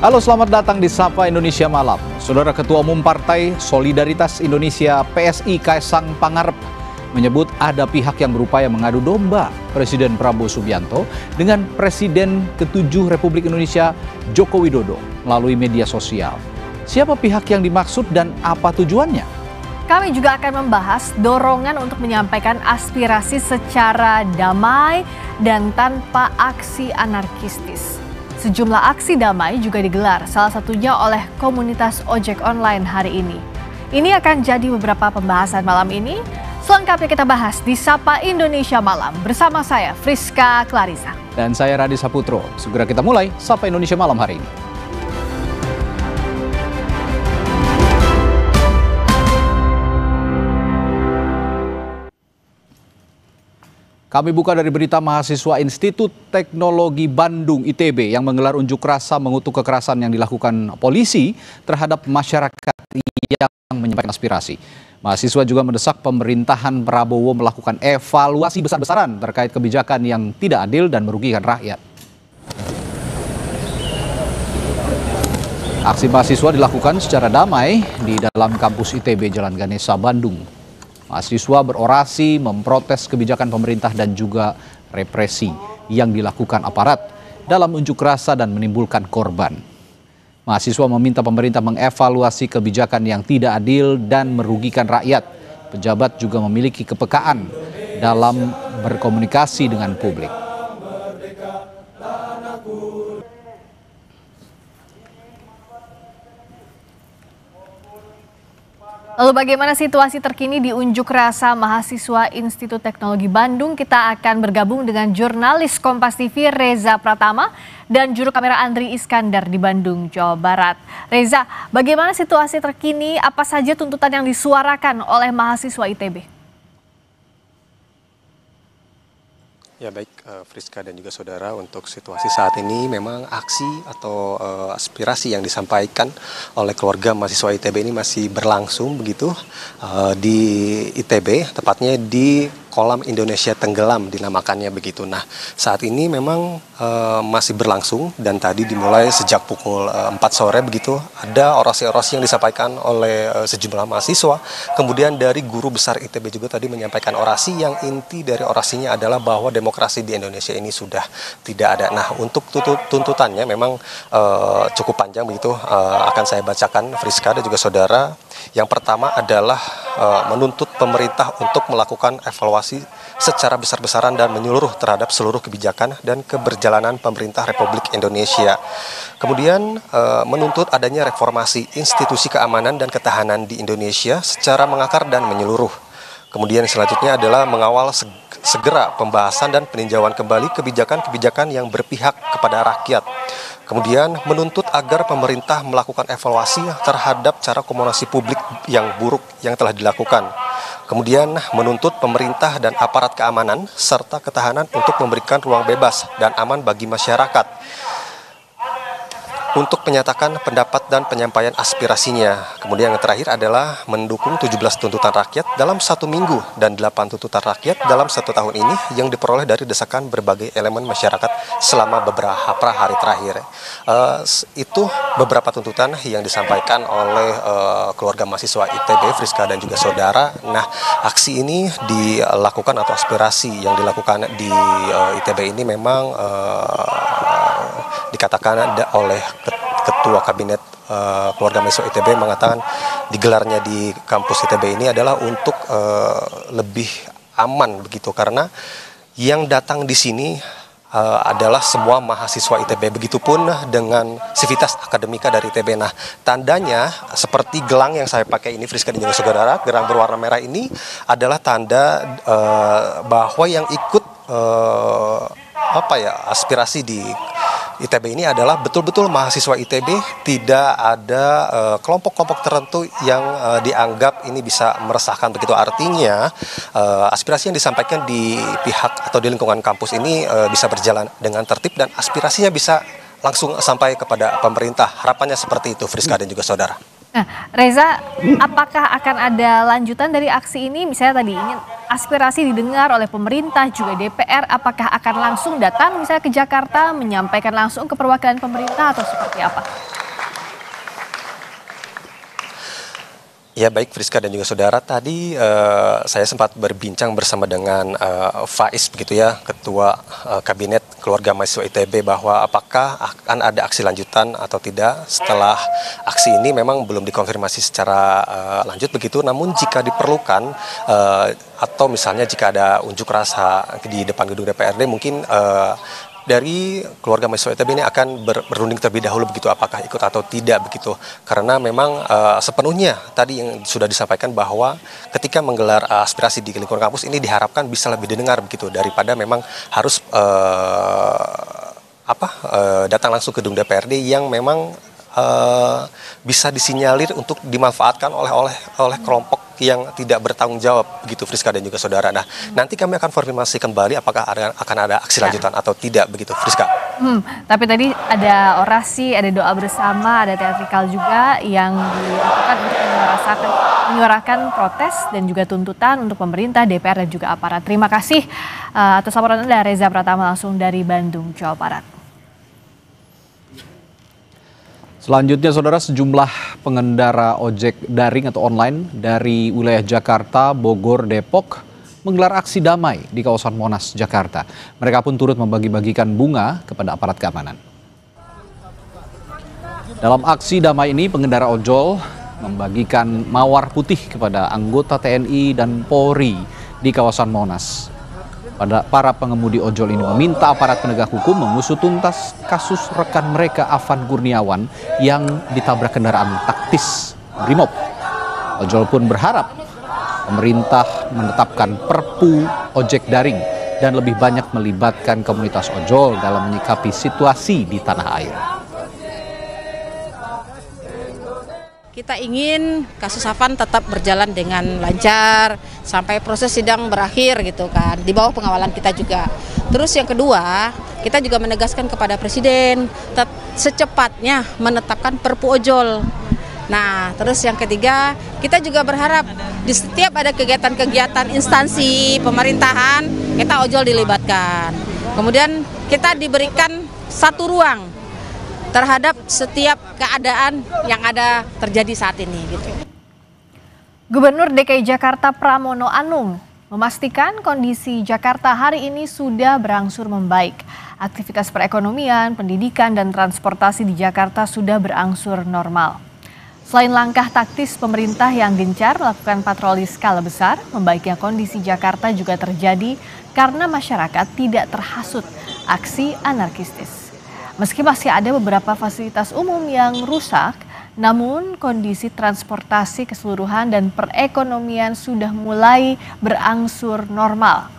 Halo, selamat datang di Sapa Indonesia Malam. Saudara Ketua Umum Partai Solidaritas Indonesia PSI Kaesang Pangarep menyebut ada pihak yang berupaya mengadu domba Presiden Prabowo Subianto dengan Presiden ke-7 Republik Indonesia Joko Widodo melalui media sosial. Siapa pihak yang dimaksud dan apa tujuannya? Kami juga akan membahas dorongan untuk menyampaikan aspirasi secara damai dan tanpa aksi anarkistis. Sejumlah aksi damai juga digelar, salah satunya oleh komunitas ojek online hari ini. Ini akan jadi beberapa pembahasan malam ini. Selengkapnya kita bahas di Sapa Indonesia Malam bersama saya Friska Clarissa. Dan saya Radi Saputro. Segera kita mulai Sapa Indonesia Malam hari ini. Kami buka dari berita mahasiswa Institut Teknologi Bandung ITB yang menggelar unjuk rasa mengutuk kekerasan yang dilakukan polisi terhadap masyarakat yang menyampaikan aspirasi. Mahasiswa juga mendesak pemerintahan Prabowo melakukan evaluasi besar-besaran terkait kebijakan yang tidak adil dan merugikan rakyat. Aksi mahasiswa dilakukan secara damai di dalam kampus ITB Jalan Ganesha, Bandung. Mahasiswa berorasi memprotes kebijakan pemerintah dan juga represi yang dilakukan aparat dalam unjuk rasa dan menimbulkan korban. Mahasiswa meminta pemerintah mengevaluasi kebijakan yang tidak adil dan merugikan rakyat. Pejabat juga memiliki kepekaan dalam berkomunikasi dengan publik. Lalu bagaimana situasi terkini di unjuk rasa mahasiswa Institut Teknologi Bandung? Kita akan bergabung dengan jurnalis Kompas TV Reza Pratama dan juru kamera Andri Iskandar di Bandung, Jawa Barat. Reza, bagaimana situasi terkini? Apa saja tuntutan yang disuarakan oleh mahasiswa ITB? Ya baik Friska dan juga saudara, untuk situasi saat ini memang aksi atau aspirasi yang disampaikan oleh keluarga mahasiswa ITB ini masih berlangsung begitu di ITB, tepatnya di Kolam Indonesia Tenggelam dinamakannya begitu. Nah, saat ini memang masih berlangsung dan tadi dimulai sejak pukul 4 sore begitu. Ada orasi-orasi yang disampaikan oleh sejumlah mahasiswa. Kemudian dari guru besar ITB juga tadi menyampaikan orasi yang inti dari orasinya adalah bahwa demokrasi di Indonesia ini sudah tidak ada. Nah, untuk tuntutannya memang cukup panjang begitu. Akan saya bacakan Friska dan juga saudara. Yang pertama adalah menuntut pemerintah untuk melakukan evaluasi secara besar-besaran dan menyeluruh terhadap seluruh kebijakan dan keberjalanan pemerintah Republik Indonesia. Kemudian menuntut adanya reformasi institusi keamanan dan ketahanan di Indonesia secara mengakar dan menyeluruh. Kemudian selanjutnya adalah mengawal segera pembahasan dan peninjauan kembali kebijakan-kebijakan yang berpihak kepada rakyat. Kemudian menuntut agar pemerintah melakukan evaluasi terhadap cara komunikasi publik yang buruk yang telah dilakukan. Kemudian menuntut pemerintah dan aparat keamanan serta ketahanan untuk memberikan ruang bebas dan aman bagi masyarakat untuk menyatakan pendapat dan penyampaian aspirasinya. Kemudian yang terakhir adalah mendukung 17 tuntutan rakyat dalam 1 minggu dan 8 tuntutan rakyat dalam 1 tahun ini yang diperoleh dari desakan berbagai elemen masyarakat selama beberapa hari terakhir. Itu beberapa tuntutan yang disampaikan oleh keluarga mahasiswa ITB, Friska dan juga saudara. Nah, aksi ini dilakukan atau aspirasi yang dilakukan di ITB ini memang dikatakan oleh Ketua Kabinet Keluarga Mahasiswa ITB mengatakan digelarnya di kampus ITB ini adalah untuk lebih aman begitu, karena yang datang di sini adalah semua mahasiswa ITB, begitupun dengan Civitas Akademika dari ITB. Nah, tandanya seperti gelang yang saya pakai ini, Friska dan juga saudara, gelang berwarna merah ini adalah tanda bahwa yang ikut aspirasi di ITB ini adalah betul-betul mahasiswa ITB, tidak ada kelompok-kelompok tertentu yang dianggap ini bisa meresahkan begitu. Artinya aspirasi yang disampaikan di pihak atau di lingkungan kampus ini bisa berjalan dengan tertib dan aspirasinya bisa langsung sampai kepada pemerintah. Harapannya seperti itu, Friska dan juga saudara. Nah, Reza, apakah akan ada lanjutan dari aksi ini? Misalnya tadi aspirasi didengar oleh pemerintah juga DPR, apakah akan langsung datang misalnya ke Jakarta menyampaikan langsung ke perwakilan pemerintah atau seperti apa? Ya baik Friska dan juga saudara, tadi saya sempat berbincang bersama dengan Faiz begitu ya, Ketua Kabinet Keluarga Mahasiswa ITB, bahwa apakah akan ada aksi lanjutan atau tidak setelah aksi ini. Memang belum dikonfirmasi secara lanjut begitu, namun jika diperlukan atau misalnya jika ada unjuk rasa di depan gedung DPRD, mungkin dari keluarga mahasiswa ITB ini akan berunding terlebih dahulu begitu, apakah ikut atau tidak begitu, karena memang sepenuhnya tadi yang sudah disampaikan bahwa ketika menggelar aspirasi di lingkungan kampus ini diharapkan bisa lebih didengar begitu daripada memang harus datang langsung ke gedung DPRD yang memang bisa disinyalir untuk dimanfaatkan oleh kelompok yang tidak bertanggung jawab begitu, Friska dan juga saudara. Nah, nanti kami akan konfirmasi kembali apakah akan ada aksi lanjutan atau tidak begitu, Friska. Tapi tadi ada orasi, ada doa bersama, ada teatrikal juga yang dilakukan untuk menyuarakan protes dan juga tuntutan untuk pemerintah, DPR dan juga aparat. Terima kasih atas laporan Anda, Reza Pratama langsung dari Bandung, Jawa Barat. Selanjutnya, saudara, sejumlah pengendara ojek daring atau online dari wilayah Jakarta, Bogor, Depok menggelar aksi damai di kawasan Monas, Jakarta. Mereka pun turut membagi-bagikan bunga kepada aparat keamanan. Dalam aksi damai ini, pengendara ojol membagikan mawar putih kepada anggota TNI dan Polri di kawasan Monas. Para pengemudi ojol ini meminta aparat penegak hukum mengusut tuntas kasus rekan mereka Afan Kurniawan yang ditabrak kendaraan taktis Brimob. Ojol pun berharap pemerintah menetapkan Perpu ojek daring dan lebih banyak melibatkan komunitas ojol dalam menyikapi situasi di tanah air. Kita ingin kasus Afan tetap berjalan dengan lancar sampai proses sidang berakhir gitu kan, di bawah pengawalan kita juga. Terus yang kedua, kita juga menegaskan kepada Presiden secepatnya menetapkan Perpu ojol. Nah, terus yang ketiga, kita juga berharap di setiap ada kegiatan-kegiatan instansi pemerintahan, kita ojol dilibatkan. Kemudian kita diberikan satu ruang terhadap setiap keadaan yang ada terjadi saat ini gitu. Gubernur DKI Jakarta Pramono Anung memastikan kondisi Jakarta hari ini sudah berangsur membaik. Aktivitas perekonomian, pendidikan, dan transportasi di Jakarta sudah berangsur normal. Selain langkah taktis pemerintah yang gencar melakukan patroli skala besar, membaiknya kondisi Jakarta juga terjadi karena masyarakat tidak terhasut aksi anarkistis. Meski masih ada beberapa fasilitas umum yang rusak, namun kondisi transportasi keseluruhan dan perekonomian sudah mulai berangsur normal.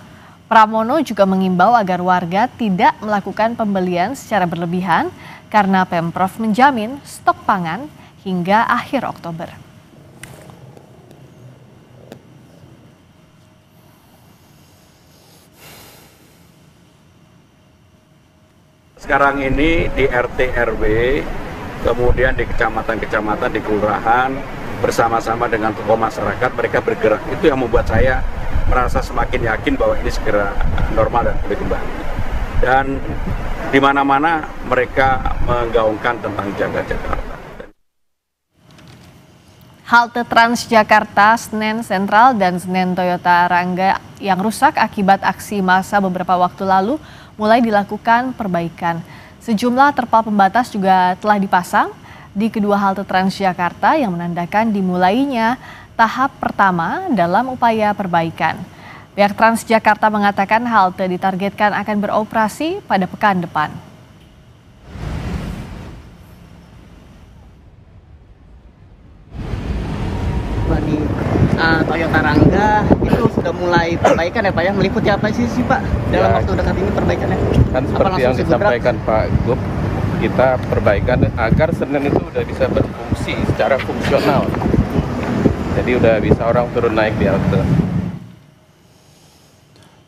Pramono juga mengimbau agar warga tidak melakukan pembelian secara berlebihan karena Pemprov menjamin stok pangan hingga akhir Oktober. Sekarang ini di RT RW, kemudian di kecamatan-kecamatan, di kelurahan, bersama-sama dengan tokoh masyarakat, mereka bergerak. Itu yang membuat saya merasa semakin yakin bahwa ini segera normal dan pulih kembali. Dan di mana-mana mereka menggaungkan tentang jaga Jakarta. Halte Transjakarta, Senen Sentral, dan Senen Toyota Rangga yang rusak akibat aksi massa beberapa waktu lalu mulai dilakukan perbaikan. Sejumlah terpal pembatas juga telah dipasang di kedua halte Transjakarta yang menandakan dimulainya tahap pertama dalam upaya perbaikan. Pihak Transjakarta mengatakan halte ditargetkan akan beroperasi pada pekan depan. Di Toyota Rangga itu sudah mulai perbaikan ya Pak ya, meliputi apa sih Pak dalam waktu dekat ini perbaikannya? Kan seperti yang disampaikan Pak Gub, kita perbaikan agar Senen itu udah bisa berfungsi secara fungsional. Jadi udah bisa orang turun naik di halte.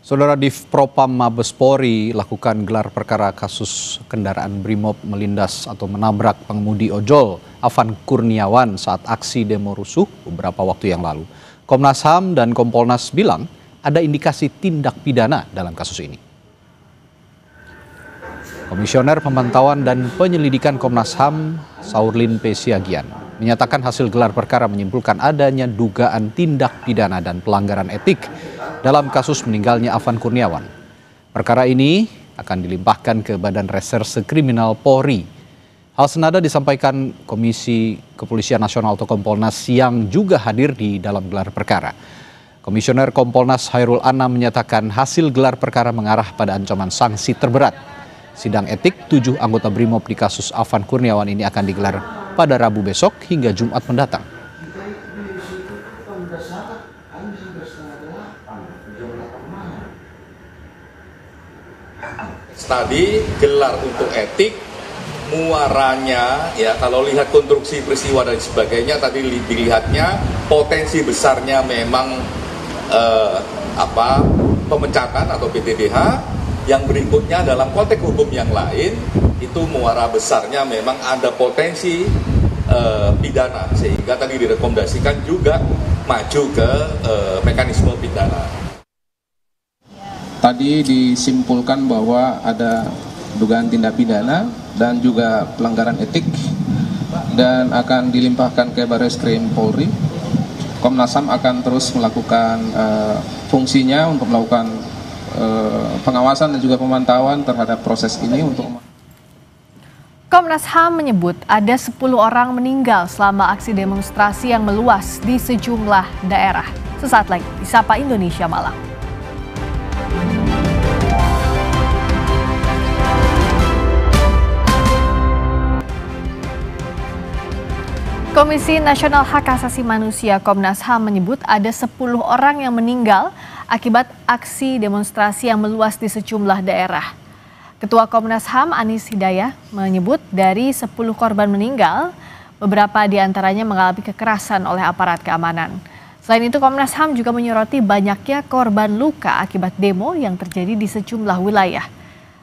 Saudara, Div Propam Mabes Polri lakukan gelar perkara kasus kendaraan Brimob melindas atau menabrak pengemudi ojol Afan Kurniawan saat aksi demo rusuh beberapa waktu yang lalu. Komnas HAM dan Kompolnas bilang ada indikasi tindak pidana dalam kasus ini. Komisioner Pemantauan dan Penyelidikan Komnas HAM, Saurlin P. Siagian, menyatakan hasil gelar perkara menyimpulkan adanya dugaan tindak pidana dan pelanggaran etik dalam kasus meninggalnya Afan Kurniawan. Perkara ini akan dilimpahkan ke Badan Reserse Kriminal Polri. Hal senada disampaikan Komisi Kepolisian Nasional atau Kompolnas yang juga hadir di dalam gelar perkara. Komisioner Kompolnas Hairul Anam menyatakan hasil gelar perkara mengarah pada ancaman sanksi terberat. Sidang etik 7 anggota BRIMOB di kasus Afan Kurniawan ini akan digelar pada Rabu besok hingga Jumat mendatang. Tadi gelar untuk etik, muaranya ya kalau lihat konstruksi peristiwa dan sebagainya tadi dilihatnya potensi besarnya memang pemecatan atau PTDH. Yang berikutnya dalam konteks hukum yang lain itu muara besarnya memang ada potensi pidana sehingga tadi direkomendasikan juga maju ke mekanisme pidana. Tadi disimpulkan bahwa ada dugaan tindak pidana dan juga pelanggaran etik dan akan dilimpahkan ke Barreskrim Polri. Komnas HAM akan terus melakukan fungsinya untuk melakukan pengawasan dan juga pemantauan terhadap proses ini untuk Komnas HAM menyebut ada 10 orang meninggal selama aksi demonstrasi yang meluas di sejumlah daerah. Sesaat lagi di Sapa Indonesia Malam. Komisi Nasional Hak Asasi Manusia Komnas HAM menyebut ada 10 orang yang meninggal akibat aksi demonstrasi yang meluas di sejumlah daerah. Ketua Komnas HAM Anis Hidayah menyebut dari 10 korban meninggal, beberapa diantaranya mengalami kekerasan oleh aparat keamanan. Selain itu Komnas HAM juga menyoroti banyaknya korban luka akibat demo yang terjadi di sejumlah wilayah.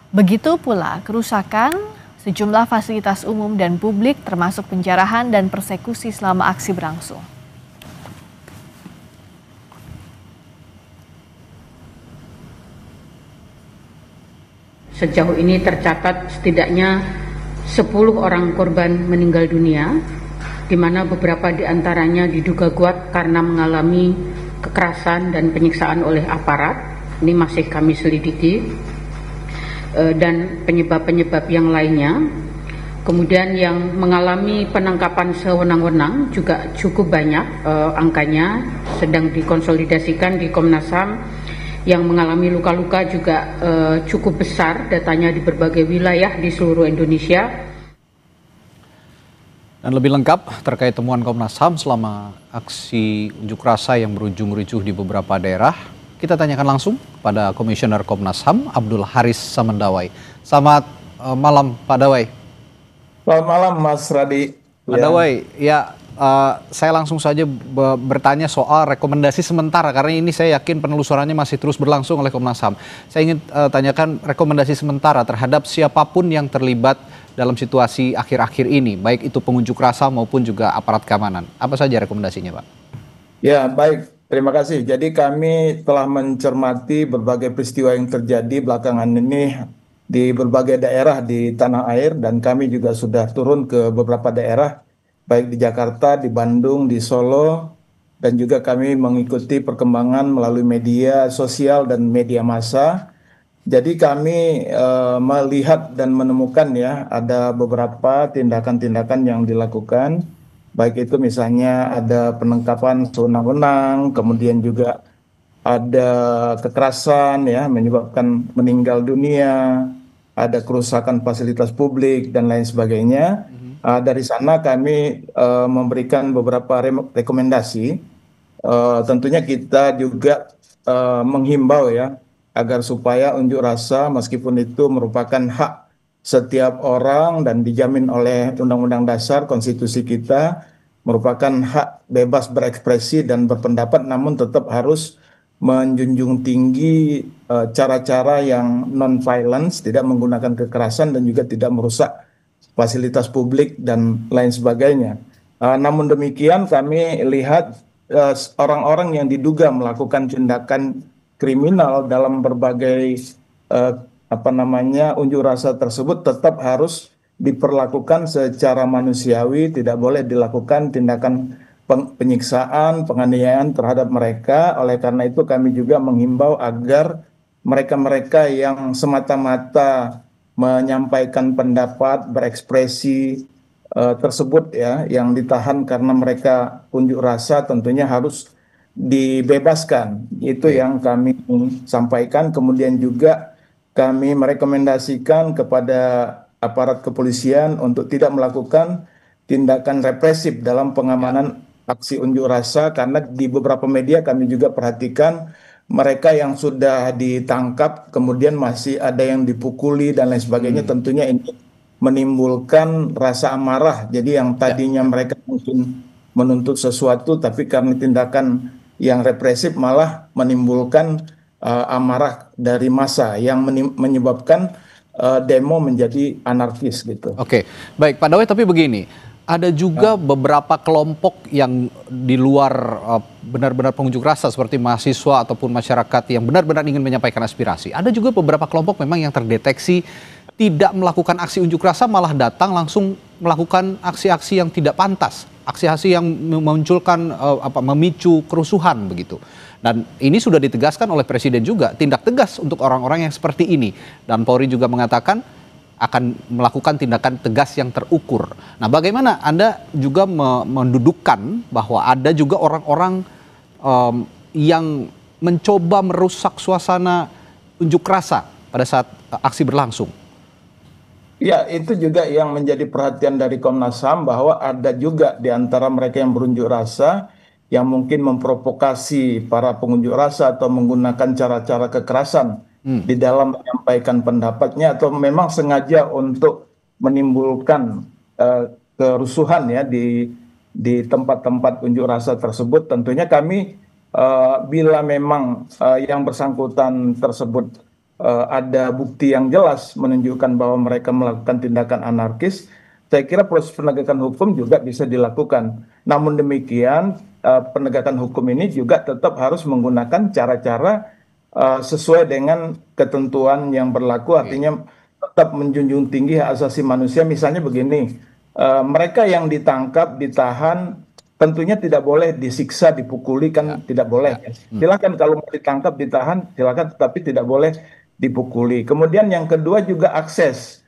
Begitu pula kerusakan sejumlah fasilitas umum dan publik termasuk penjarahan dan persekusi selama aksi berlangsung. Sejauh ini tercatat setidaknya 10 orang korban meninggal dunia, di mana beberapa di antaranya diduga kuat karena mengalami kekerasan dan penyiksaan oleh aparat. Ini masih kami selidiki. Dan penyebab-penyebab yang lainnya. Kemudian yang mengalami penangkapan sewenang-wenang juga cukup banyak angkanya, sedang dikonsolidasikan di Komnas HAM. Yang mengalami luka-luka juga cukup besar datanya di berbagai wilayah di seluruh Indonesia. Dan lebih lengkap terkait temuan Komnas HAM selama aksi unjuk rasa yang berujung ricuh di beberapa daerah, kita tanyakan langsung pada Komisioner Komnas HAM Abdul Haris Samendawai. Selamat malam Pak Dawai. Selamat malam Mas Radi. Pak Dawai, saya langsung saja bertanya soal rekomendasi sementara karena ini saya yakin penelusurannya masih terus berlangsung oleh Komnas HAM. Saya ingin tanyakan rekomendasi sementara terhadap siapapun yang terlibat dalam situasi akhir-akhir ini, baik itu pengunjuk rasa maupun juga aparat keamanan. Apa saja rekomendasinya, Pak? Ya, baik. Terima kasih. Jadi kami telah mencermati berbagai peristiwa yang terjadi belakangan ini di berbagai daerah di tanah air dan kami juga sudah turun ke beberapa daerah baik di Jakarta, di Bandung, di Solo dan juga kami mengikuti perkembangan melalui media sosial dan media massa. Jadi kami melihat dan menemukan ya ada beberapa tindakan-tindakan yang dilakukan. Baik itu misalnya ada penangkapan sewenang-wenang, kemudian juga ada kekerasan ya menyebabkan meninggal dunia, ada kerusakan fasilitas publik dan lain sebagainya. Dari sana kami memberikan beberapa rekomendasi. Tentunya kita juga menghimbau ya agar supaya unjuk rasa meskipun itu merupakan hak setiap orang dan dijamin oleh Undang-Undang Dasar Konstitusi kita merupakan hak bebas berekspresi dan berpendapat namun tetap harus menjunjung tinggi cara-cara yang non-violence, tidak menggunakan kekerasan dan juga tidak merusak fasilitas publik dan lain sebagainya. Namun demikian kami lihat orang-orang yang diduga melakukan tindakan kriminal dalam berbagai unjuk rasa tersebut tetap harus diperlakukan secara manusiawi, tidak boleh dilakukan tindakan penyiksaan, penganiayaan terhadap mereka. Oleh karena itu kami juga menghimbau agar mereka-mereka yang semata-mata menyampaikan pendapat, berekspresi tersebut ya, yang ditahan karena mereka unjuk rasa tentunya harus dibebaskan. Itu yang kami sampaikan. Kemudian juga kami merekomendasikan kepada aparat kepolisian untuk tidak melakukan tindakan represif dalam pengamanan aksi unjuk rasa, karena di beberapa media kami juga perhatikan mereka yang sudah ditangkap kemudian masih ada yang dipukuli dan lain sebagainya. Tentunya ini menimbulkan rasa amarah. Jadi yang tadinya mereka mungkin menuntut sesuatu, tapi karena tindakan yang represif malah menimbulkan amarah dari massa yang menyebabkan demo menjadi anarkis gitu. Oke, baik Pak Dawet, tapi begini, ada juga beberapa kelompok yang di luar benar-benar pengunjuk rasa seperti mahasiswa ataupun masyarakat yang benar-benar ingin menyampaikan aspirasi. Ada juga beberapa kelompok memang yang terdeteksi tidak melakukan aksi unjuk rasa, malah datang langsung melakukan aksi-aksi yang tidak pantas, aksi-aksi yang memunculkan memicu kerusuhan begitu. Dan ini sudah ditegaskan oleh Presiden juga, tindak tegas untuk orang-orang yang seperti ini. Dan Polri juga mengatakan akan melakukan tindakan tegas yang terukur. Nah, bagaimana Anda juga mendudukkan bahwa ada juga orang-orang yang mencoba merusak suasana unjuk rasa pada saat aksi berlangsung? Ya, itu juga yang menjadi perhatian dari Komnas HAM, bahwa ada juga di antara mereka yang berunjuk rasa yang mungkin memprovokasi para pengunjuk rasa atau menggunakan cara-cara kekerasan di dalam menyampaikan pendapatnya, atau memang sengaja untuk menimbulkan kerusuhan ya di tempat-tempat unjuk rasa tersebut. Tentunya kami bila memang yang bersangkutan tersebut ada bukti yang jelas menunjukkan bahwa mereka melakukan tindakan anarkis, saya kira proses penegakan hukum juga bisa dilakukan. Namun demikian, penegakan hukum ini juga tetap harus menggunakan cara-cara sesuai dengan ketentuan yang berlaku, artinya tetap menjunjung tinggi hak asasi manusia. Misalnya begini, mereka yang ditangkap, ditahan, tentunya tidak boleh disiksa, dipukuli, kan tidak boleh. Silakan kalau mau ditangkap, ditahan, silakan, tetapi tidak boleh dipukuli. Kemudian yang kedua juga akses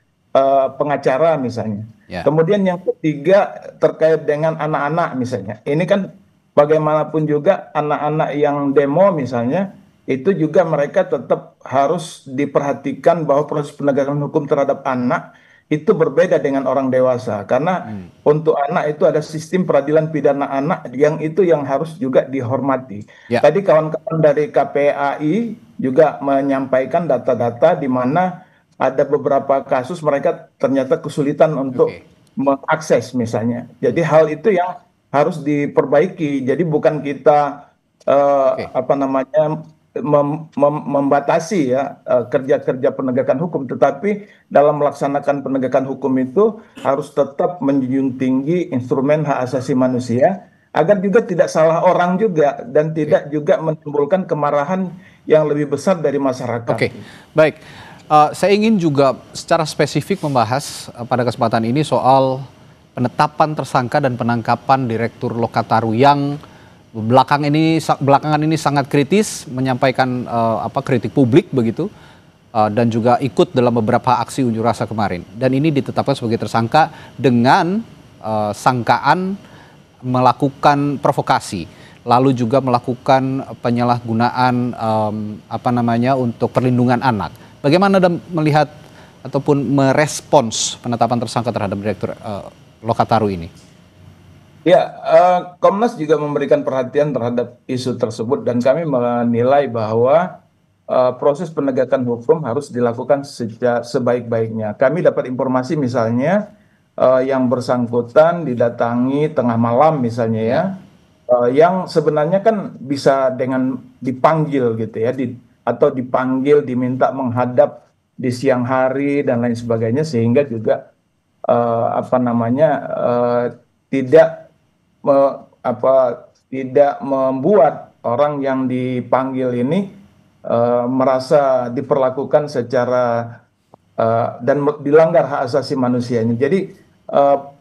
pengacara misalnya. Kemudian yang ketiga terkait dengan anak-anak misalnya. Ini kan bagaimanapun juga anak-anak yang demo misalnya, itu juga mereka tetap harus diperhatikan bahwa proses penegakan hukum terhadap anak itu berbeda dengan orang dewasa. Karena untuk anak itu ada sistem peradilan pidana anak yang harus juga dihormati. Tadi kawan-kawan dari KPAI juga menyampaikan data-data di mana ada beberapa kasus mereka ternyata kesulitan untuk mengakses misalnya. Jadi hal itu yang harus diperbaiki. Jadi bukan kita membatasi ya kerja-kerja penegakan hukum, tetapi dalam melaksanakan penegakan hukum itu harus tetap menjunjung tinggi instrumen hak asasi manusia, agar juga tidak salah orang juga dan tidak juga menimbulkan kemarahan yang lebih besar dari masyarakat. Oke, baik. Saya ingin juga secara spesifik membahas pada kesempatan ini soal penetapan tersangka dan penangkapan Direktur Lokataru yang belakangan ini sangat kritis, menyampaikan kritik publik begitu, dan juga ikut dalam beberapa aksi unjuk rasa kemarin. Dan ini ditetapkan sebagai tersangka dengan sangkaan melakukan provokasi, lalu juga melakukan penyalahgunaan untuk perlindungan anak. Bagaimana Anda melihat ataupun merespons penetapan tersangka terhadap Direktur Lokataru ini? Ya, Komnas juga memberikan perhatian terhadap isu tersebut, dan kami menilai bahwa proses penegakan hukum harus dilakukan sebaik-baiknya. Kami dapat informasi misalnya yang bersangkutan didatangi tengah malam misalnya ya, yang sebenarnya kan bisa dengan dipanggil gitu ya, atau dipanggil diminta menghadap di siang hari dan lain sebagainya, sehingga juga tidak membuat orang yang dipanggil ini merasa diperlakukan secara dan dilanggar hak asasi manusianya. Jadi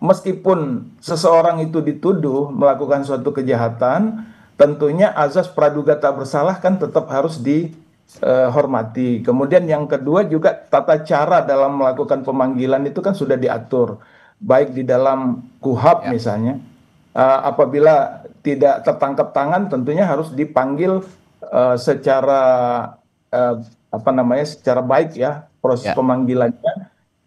meskipun seseorang itu dituduh melakukan suatu kejahatan, tentunya azas praduga tak bersalah kan tetap harus dihormati. Kemudian yang kedua juga tata cara dalam melakukan pemanggilan itu kan sudah diatur, baik di dalam KUHAP misalnya. Apabila tidak tertangkap tangan, tentunya harus dipanggil secara secara baik ya proses pemanggilannya,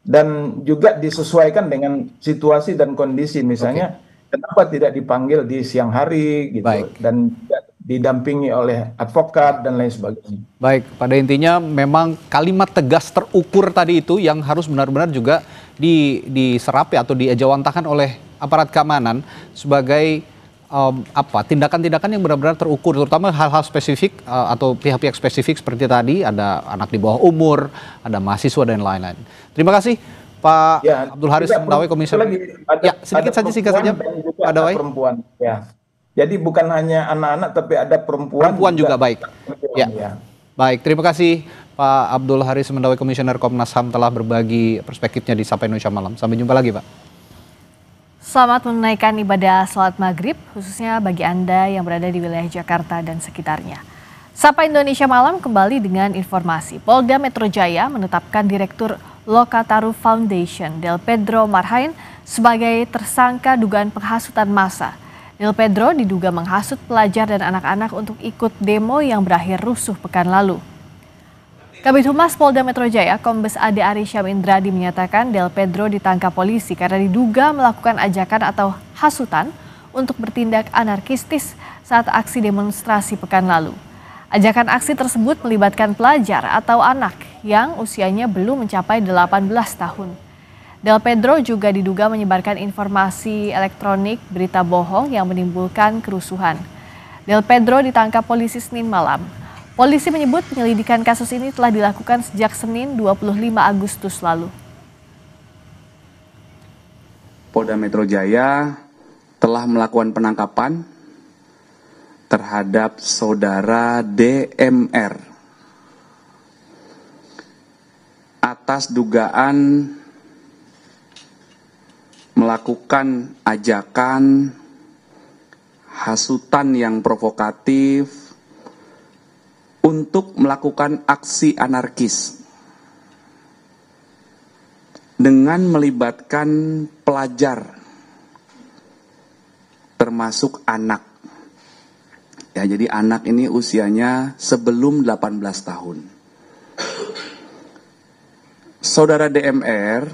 dan juga disesuaikan dengan situasi dan kondisi. Misalnya kenapa tidak dipanggil di siang hari gitu, dan didampingi oleh advokat dan lain sebagainya. Baik, pada intinya memang kalimat tegas terukur tadi itu yang harus benar-benar juga diserap atau diejawantahkan oleh aparat keamanan sebagai tindakan-tindakan yang benar-benar terukur, terutama hal-hal spesifik atau pihak-pihak spesifik seperti tadi ada anak di bawah umur, ada mahasiswa dan lain-lain. Terima kasih Pak Abdul Haris Mendawai, Komisioner. Sedikit saja singkat saja Pak Dawai. Perempuan, ya. Jadi bukan hanya anak-anak tapi ada perempuan juga baik. Ya. Baik, terima kasih Pak Abdul Haris Mendawai, Komisioner Komnas HAM telah berbagi perspektifnya di Sapa Indonesia Malam. Sampai jumpa lagi, Pak. Selamat menunaikan ibadah sholat maghrib, khususnya bagi Anda yang berada di wilayah Jakarta dan sekitarnya. Sapa Indonesia Malam kembali dengan informasi. Polda Metro Jaya menetapkan Direktur Lokataru Foundation, Del Pedro Marhain, sebagai tersangka dugaan penghasutan massa. Del Pedro diduga menghasut pelajar dan anak-anak untuk ikut demo yang berakhir rusuh pekan lalu. Kabid Humas Polda Metro Jaya, Kombes Ade Arysyam Indradi menyatakan Del Pedro ditangkap polisi karena diduga melakukan ajakan atau hasutan untuk bertindak anarkistis saat aksi demonstrasi pekan lalu. Ajakan aksi tersebut melibatkan pelajar atau anak yang usianya belum mencapai 18 tahun. Del Pedro juga diduga menyebarkan informasi elektronik berita bohong yang menimbulkan kerusuhan. Del Pedro ditangkap polisi Senin malam. Polisi menyebut penyelidikan kasus ini telah dilakukan sejak Senin 25 Agustus lalu. Polda Metro Jaya telah melakukan penangkapan terhadap saudara DMR atas dugaan melakukan ajakan hasutan yang provokatif untuk melakukan aksi anarkis dengan melibatkan pelajar termasuk anak. Ya, jadi anak ini usianya sebelum 18 tahun. Saudara DMR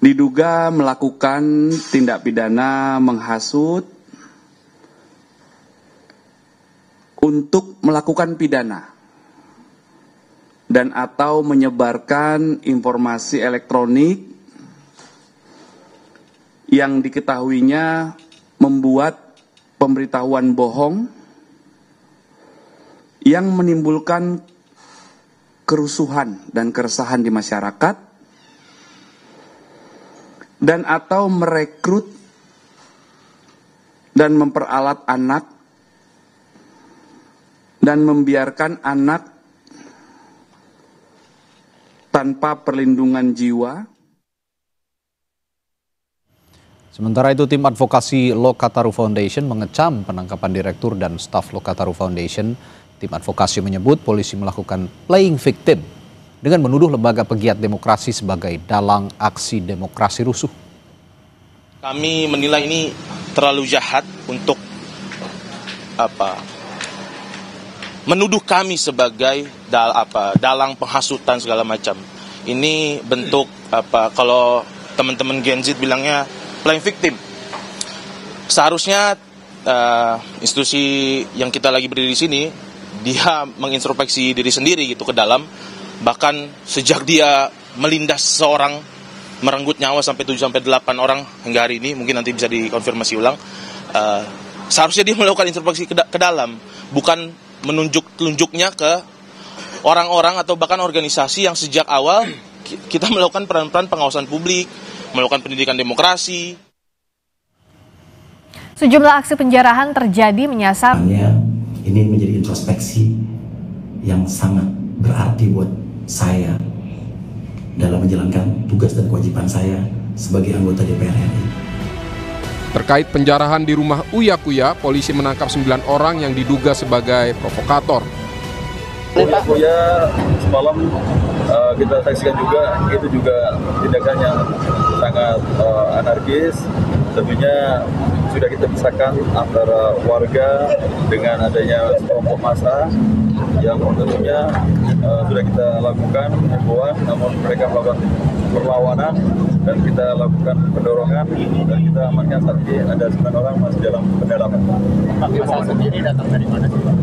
diduga melakukan tindak pidana menghasut untuk melakukan pidana dan atau menyebarkan informasi elektronik yang diketahuinya membuat pemberitahuan bohong yang menimbulkan kerusuhan dan keresahan di masyarakat dan atau merekrut dan memperalat anak dan membiarkan anak tanpa perlindungan jiwa. Sementara itu, tim advokasi Lokataru Foundation mengecam penangkapan direktur dan staf Lokataru Foundation. Tim advokasi menyebut polisi melakukan playing victim dengan menuduh lembaga pegiat demokrasi sebagai dalang aksi demokrasi rusuh. Kami menilai ini terlalu jahat untuk menuduh kami sebagai dalang penghasutan segala macam. Ini bentuk kalau teman-teman Gen Z bilangnya playing victim. Seharusnya institusi yang kita lagi berdiri di sini, dia mengintrospeksi diri sendiri gitu ke dalam. Bahkan sejak dia melindas seseorang, merenggut nyawa sampai 7-8 orang hingga hari ini, mungkin nanti bisa dikonfirmasi ulang. Seharusnya dia melakukan introspeksi ke dalam, bukan menunjuk-tunjuknya ke orang-orang atau bahkan organisasi yang sejak awal kita melakukan peran-peran pengawasan publik, melakukan pendidikan demokrasi. Sejumlah aksi penjarahan terjadi menyasar Ini menjadi introspeksi yang sangat berarti buat saya dalam menjalankan tugas dan kewajiban saya sebagai anggota DPR RI. Terkait penjarahan di rumah Uya Kuya, polisi menangkap 9 orang yang diduga sebagai provokator. Uya Kuya semalam kita saksikan juga, itu juga tindakan yang sangat anarkis. Tentunya sudah kita pisahkan antara warga dengan adanya kelompok massa yang tentunya sudah kita lakukan himbauan, namun mereka melakukan perlawanan dan kita lakukan pendorongan dan kita amankan saat ini ada 9 orang masih dalam pendalaman. Masa sendiri datang dari mana sih Pak?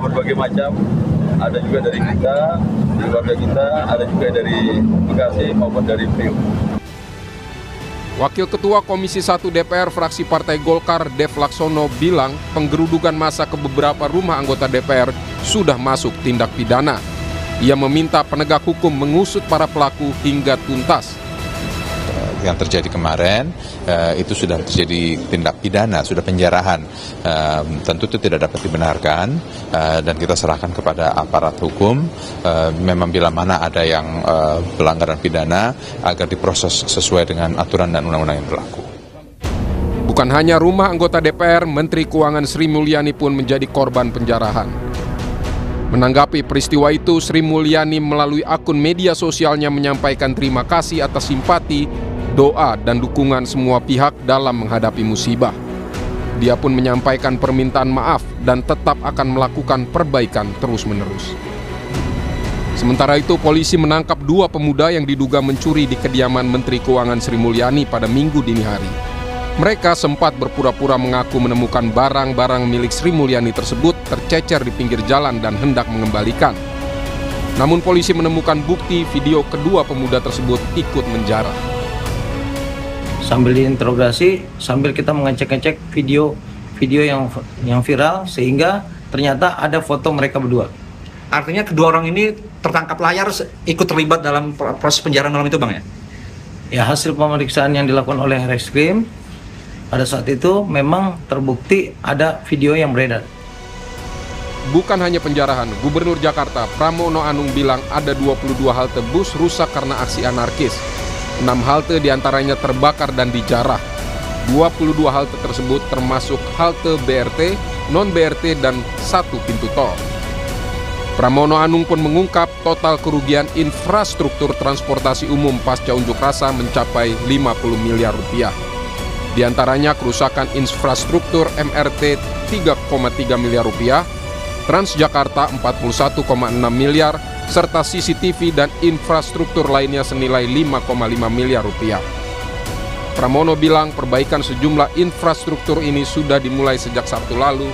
Berbagai macam, ada juga dari kita, di keluarga kita, ada juga dari Bekasi maupun dari Priok. Wakil Ketua Komisi 1 DPR fraksi Partai Golkar Dev Laksono bilang penggerudukan massa ke beberapa rumah anggota DPR sudah masuk tindak pidana. Ia meminta penegak hukum mengusut para pelaku hingga tuntas. Yang terjadi kemarin itu sudah terjadi tindak pidana, sudah penjarahan. Tentu itu tidak dapat dibenarkan dan kita serahkan kepada aparat hukum. Memang bila mana ada yang pelanggaran pidana agar diproses sesuai dengan aturan dan undang-undang yang berlaku. Bukan hanya rumah anggota DPR, Menteri Keuangan Sri Mulyani pun menjadi korban penjarahan. Menanggapi peristiwa itu, Sri Mulyani melalui akun media sosialnya menyampaikan terima kasih atas simpati, doa, dan dukungan semua pihak dalam menghadapi musibah. Dia pun menyampaikan permintaan maaf dan tetap akan melakukan perbaikan terus-menerus. Sementara itu, polisi menangkap 2 pemuda yang diduga mencuri di kediaman Menteri Keuangan Sri Mulyani pada Minggu dini hari. Mereka sempat berpura-pura mengaku menemukan barang-barang milik Sri Mulyani tersebut tercecer di pinggir jalan dan hendak mengembalikan. Namun polisi menemukan bukti video kedua pemuda tersebut ikut menjarah. Sambil diinterogasi, sambil kita mengecek-ngecek video yang viral, sehingga ternyata ada foto mereka berdua. Artinya kedua orang ini tertangkap layar ikut terlibat dalam proses penjarahan malam itu, Bang, ya? Ya, hasil pemeriksaan yang dilakukan oleh Reskrim pada saat itu memang terbukti ada video yang beredar. Bukan hanya penjarahan, Gubernur Jakarta Pramono Anung bilang ada 22 halte bus rusak karena aksi anarkis. 6 halte diantaranya terbakar dan dijarah. 22 halte tersebut termasuk halte BRT, non-BRT, dan 1 pintu tol. Pramono Anung pun mengungkap total kerugian infrastruktur transportasi umum pasca unjuk rasa mencapai 50 miliar rupiah. Di antaranya kerusakan infrastruktur MRT 3,3 miliar rupiah, Transjakarta 41,6 miliar, serta CCTV dan infrastruktur lainnya senilai 5,5 miliar rupiah. Pramono bilang perbaikan sejumlah infrastruktur ini sudah dimulai sejak Sabtu lalu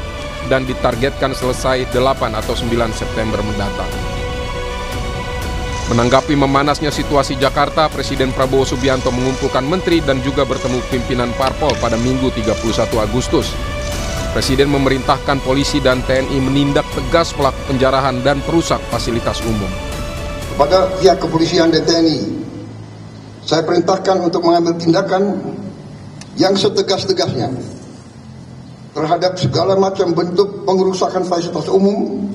dan ditargetkan selesai 8 atau 9 September mendatang. Menanggapi memanasnya situasi Jakarta, Presiden Prabowo Subianto mengumpulkan menteri dan juga bertemu pimpinan parpol pada Minggu 31 Agustus. Presiden memerintahkan polisi dan TNI menindak tegas pelaku penjarahan dan perusak fasilitas umum. Kepada pihak kepolisian dan TNI, saya perintahkan untuk mengambil tindakan yang setegas-tegasnya terhadap segala macam bentuk pengerusakan fasilitas umum,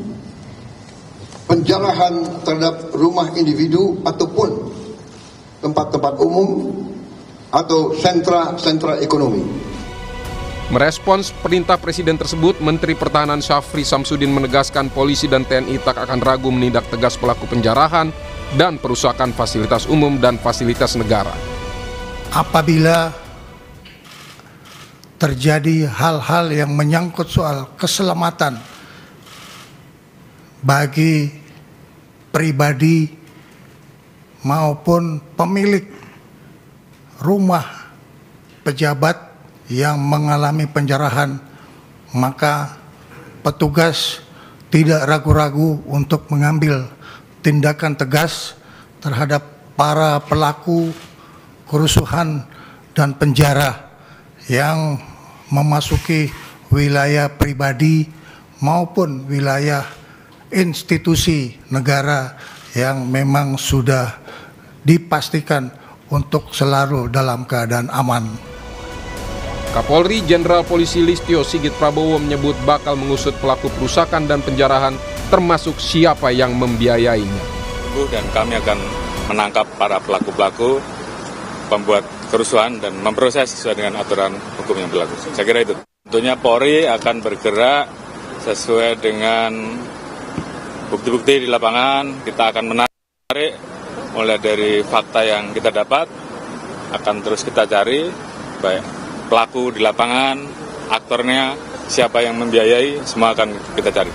penjarahan terhadap rumah individu ataupun tempat-tempat umum atau sentra-sentra ekonomi. Merespons perintah Presiden tersebut, Menteri Pertahanan Syafri Samsudin menegaskan polisi dan TNI tak akan ragu menindak tegas pelaku penjarahan dan perusakan fasilitas umum dan fasilitas negara. Apabila terjadi hal-hal yang menyangkut soal keselamatan bagi pribadi maupun pemilik rumah pejabat yang mengalami penjarahan, maka petugas tidak ragu-ragu untuk mengambil tindakan tegas terhadap para pelaku kerusuhan dan penjara yang memasuki wilayah pribadi maupun wilayah institusi negara yang memang sudah dipastikan untuk selalu dalam keadaan aman. Kapolri Jenderal Polisi Listio Sigit Prabowo menyebut bakal mengusut pelaku perusakan dan penjarahan, termasuk siapa yang membiayainya. Dan kami akan menangkap para pelaku-pelaku pembuat kerusuhan dan memproses sesuai dengan aturan hukum yang berlaku. Saya kira itu. Tentunya Polri akan bergerak sesuai dengan bukti-bukti di lapangan. Kita akan menarik mulai dari fakta yang kita dapat, akan terus kita cari baik pelaku di lapangan, aktornya, siapa yang membiayai, semua akan kita cari.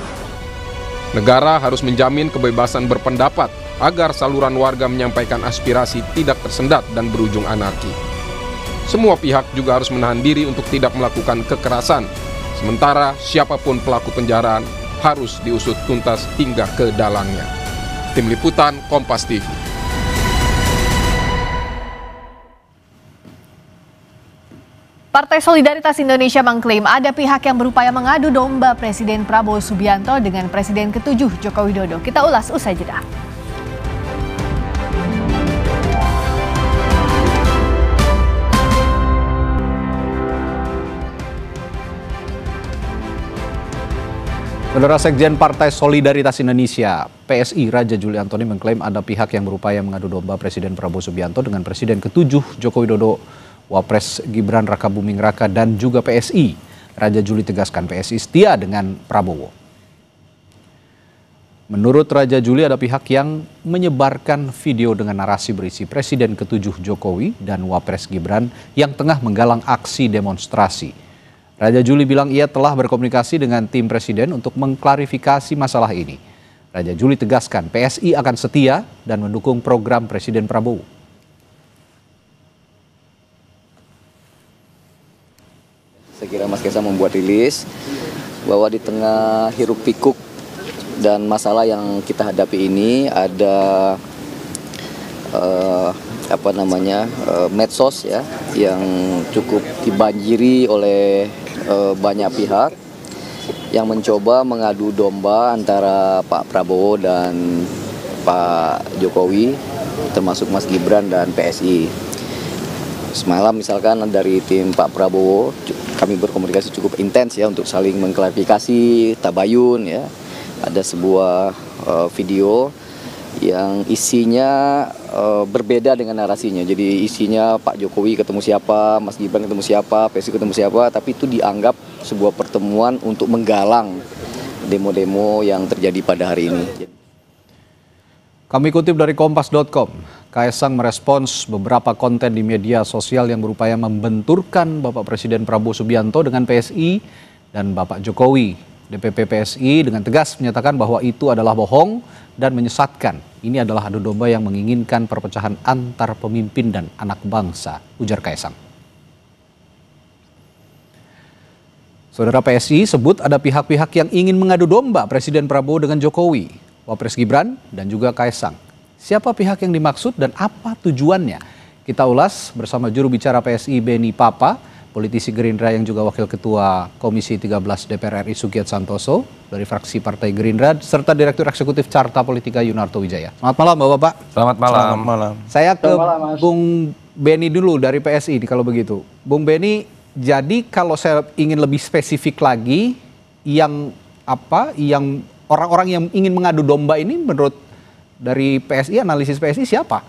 Negara harus menjamin kebebasan berpendapat agar saluran warga menyampaikan aspirasi tidak tersendat dan berujung anarki. Semua pihak juga harus menahan diri untuk tidak melakukan kekerasan. Sementara siapapun pelaku penjaraan harus diusut tuntas hingga ke dalangnya. Tim Liputan Kompas TV. Partai Solidaritas Indonesia mengklaim ada pihak yang berupaya mengadu domba Presiden Prabowo Subianto dengan Presiden ke-7 Joko Widodo. Kita ulas usai jeda. Saudara Sekjen Partai Solidaritas Indonesia, PSI, Raja Juli Antoni mengklaim ada pihak yang berupaya mengadu domba Presiden Prabowo Subianto dengan Presiden ke-7 Joko Widodo, Wapres Gibran Rakabuming Raka, dan juga PSI. Raja Juli tegaskan PSI setia dengan Prabowo. Menurut Raja Juli ada pihak yang menyebarkan video dengan narasi berisi Presiden ke-7 Jokowi dan Wapres Gibran yang tengah menggalang aksi demonstrasi. Raja Juli bilang ia telah berkomunikasi dengan tim Presiden untuk mengklarifikasi masalah ini. Raja Juli tegaskan PSI akan setia dan mendukung program Presiden Prabowo. Saya kira Mas Kaisang membuat rilis bahwa di tengah hiruk pikuk dan masalah yang kita hadapi ini ada medsos ya yang cukup dibanjiri oleh banyak pihak yang mencoba mengadu domba antara Pak Prabowo dan Pak Jokowi, termasuk Mas Gibran dan PSI. Semalam misalkan dari tim Pak Prabowo kami berkomunikasi cukup intens ya untuk saling mengklarifikasi, tabayun ya. Ada sebuah video yang isinya berbeda dengan narasinya. Jadi isinya Pak Jokowi ketemu siapa, Mas Gibran ketemu siapa, PSI ketemu siapa, tapi itu dianggap sebuah pertemuan untuk menggalang demo-demo yang terjadi pada hari ini. Kami kutip dari Kompas.com, Kaisang merespons beberapa konten di media sosial yang berupaya membenturkan Bapak Presiden Prabowo Subianto dengan PSI dan Bapak Jokowi. DPP PSI dengan tegas menyatakan bahwa itu adalah bohong dan menyesatkan. Ini adalah adu domba yang menginginkan perpecahan antar pemimpin dan anak bangsa, ujar Kaisang. Saudara, PSI sebut ada pihak-pihak yang ingin mengadu domba Presiden Prabowo dengan Jokowi, Wapres Gibran, dan juga Kaisang. Siapa pihak yang dimaksud dan apa tujuannya? Kita ulas bersama juru bicara PSI Beni Papa, politisi Gerindra yang juga Wakil Ketua Komisi 13 DPR RI Sugiat Santoso dari fraksi Partai Gerindra, serta Direktur Eksekutif Carta Politika Yunarto Wijaya. Selamat malam Bapak-Bapak. Selamat malam. Selamat malam. Saya ke Bung Beni dulu dari PSI kalau begitu. Bung Beni, jadi kalau saya ingin lebih spesifik lagi, yang orang-orang yang ingin mengadu domba ini menurut dari PSI, analisis PSI siapa?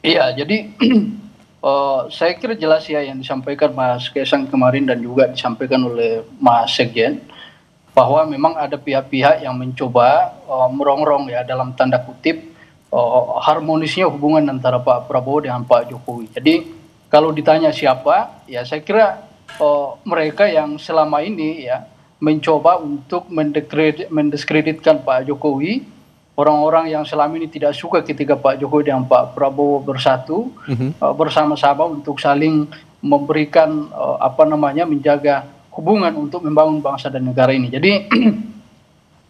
Iya, jadi saya kira jelas ya yang disampaikan Mas Kaisang kemarin dan juga disampaikan oleh Mas Sekjen, bahwa memang ada pihak-pihak yang mencoba merongrong ya dalam tanda kutip harmonisnya hubungan antara Pak Prabowo dengan Pak Jokowi. Jadi kalau ditanya siapa, ya saya kira mereka yang selama ini ya mencoba untuk mendiskreditkan Pak Jokowi, orang-orang yang selama ini tidak suka ketika Pak Jokowi dan Pak Prabowo bersatu bersama-sama untuk saling memberikan menjaga hubungan untuk membangun bangsa dan negara ini. Jadi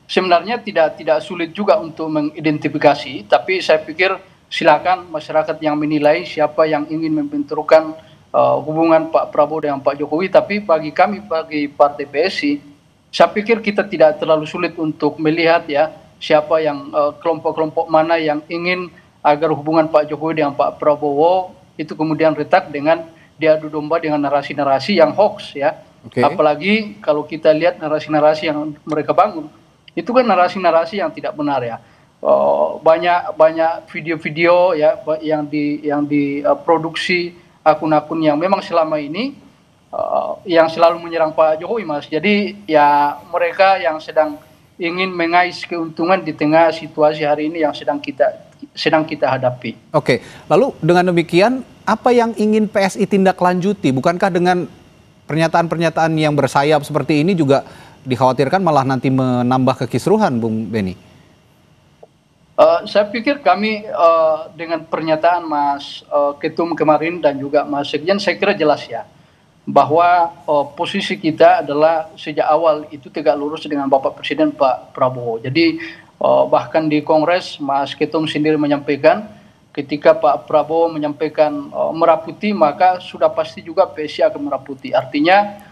sebenarnya tidak sulit juga untuk mengidentifikasi, tapi saya pikir silakan masyarakat yang menilai siapa yang ingin membenturkan hubungan Pak Prabowo dengan Pak Jokowi. Tapi bagi kami, bagi Partai PSI, saya pikir kita tidak terlalu sulit untuk melihat ya siapa yang kelompok-kelompok mana yang ingin agar hubungan Pak Jokowi dengan Pak Prabowo itu kemudian retak dengan diadu domba dengan narasi-narasi yang hoax ya. Apalagi kalau kita lihat narasi-narasi yang mereka bangun, itu kan narasi-narasi yang tidak benar ya. Banyak video-video ya yang diproduksi akun-akun yang memang selama ini yang selalu menyerang Pak Jokowi, Mas. Jadi ya mereka yang sedang ingin mengais keuntungan di tengah situasi hari ini yang sedang kita hadapi. Oke, lalu dengan demikian apa yang ingin PSI tindak lanjuti? Bukankah dengan pernyataan-pernyataan yang bersayap seperti ini juga dikhawatirkan malah nanti menambah kekisruhan, Bung Beni? Saya pikir kami dengan pernyataan Mas Ketum kemarin dan juga Mas Sekjen, saya kira jelas ya bahwa posisi kita adalah sejak awal itu tegak lurus dengan Bapak Presiden Pak Prabowo. Jadi bahkan di Kongres Mas Ketum sendiri menyampaikan ketika Pak Prabowo menyampaikan meraputi, maka sudah pasti juga PSI akan meraputi. Artinya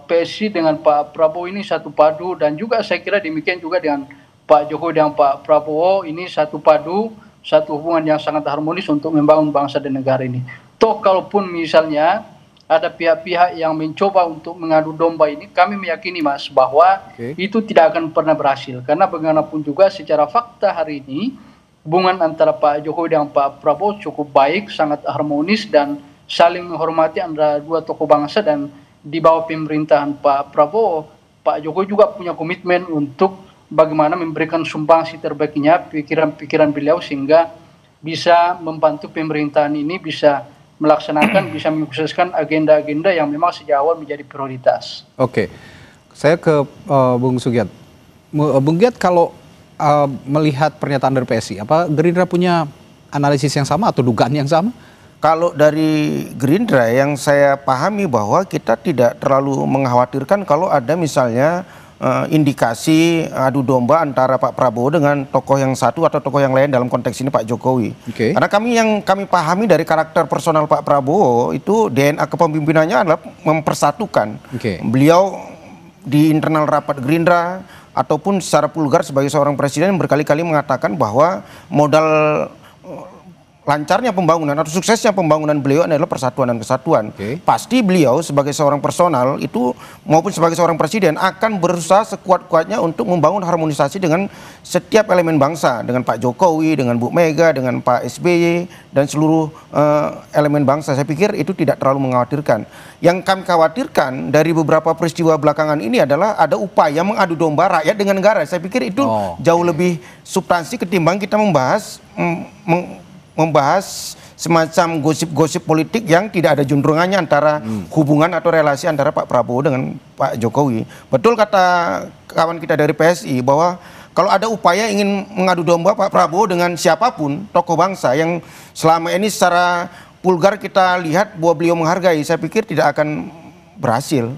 PSI dengan Pak Prabowo ini satu padu, dan juga saya kira demikian juga dengan Pak Jokowi dan Pak Prabowo ini satu padu, satu hubungan yang sangat harmonis untuk membangun bangsa dan negara ini. Toh kalaupun misalnya ada pihak-pihak yang mencoba untuk mengadu domba ini, kami meyakini Mas bahwa itu tidak akan pernah berhasil. Karena bagaimanapun juga secara fakta hari ini hubungan antara Pak Jokowi dan Pak Prabowo cukup baik, sangat harmonis dan saling menghormati antara dua tokoh bangsa, dan di bawah pemerintahan Pak Prabowo, Pak Jokowi juga punya komitmen untuk bagaimana memberikan sumbangsi terbaiknya pikiran-pikiran beliau sehingga bisa membantu pemerintahan ini bisa melaksanakan, bisa mensukseskan agenda-agenda yang memang sejak awal menjadi prioritas. Oke, saya ke Bung Sugiat. Bung Giat, kalau melihat pernyataan dari PSI, apa Gerindra punya analisis yang sama atau dugaan yang sama? Kalau dari Gerindra yang saya pahami bahwa kita tidak terlalu mengkhawatirkan kalau ada misalnya indikasi adu domba antara Pak Prabowo dengan tokoh yang satu atau tokoh yang lain, dalam konteks ini Pak Jokowi. Karena kami pahami dari karakter personal Pak Prabowo itu DNA kepemimpinannya adalah mempersatukan. Beliau di internal rapat Gerindra ataupun secara vulgar sebagai seorang presiden berkali-kali mengatakan bahwa modal lancarnya pembangunan atau suksesnya pembangunan beliau adalah persatuan dan kesatuan. Pasti beliau sebagai seorang personal itu maupun sebagai seorang presiden akan berusaha sekuat-kuatnya untuk membangun harmonisasi dengan setiap elemen bangsa, dengan Pak Jokowi, dengan Bu Mega, dengan Pak SBY dan seluruh elemen bangsa. Saya pikir itu tidak terlalu mengkhawatirkan. Yang kami khawatirkan dari beberapa peristiwa belakangan ini adalah ada upaya mengadu domba rakyat dengan negara. Saya pikir itu jauh lebih substansi ketimbang kita membahas semacam gosip-gosip politik yang tidak ada juntrungannya antara hubungan atau relasi antara Pak Prabowo dengan Pak Jokowi. Betul kata kawan kita dari PSI bahwa kalau ada upaya ingin mengadu domba Pak Prabowo dengan siapapun tokoh bangsa yang selama ini secara vulgar kita lihat bahwa beliau menghargai, saya pikir tidak akan berhasil.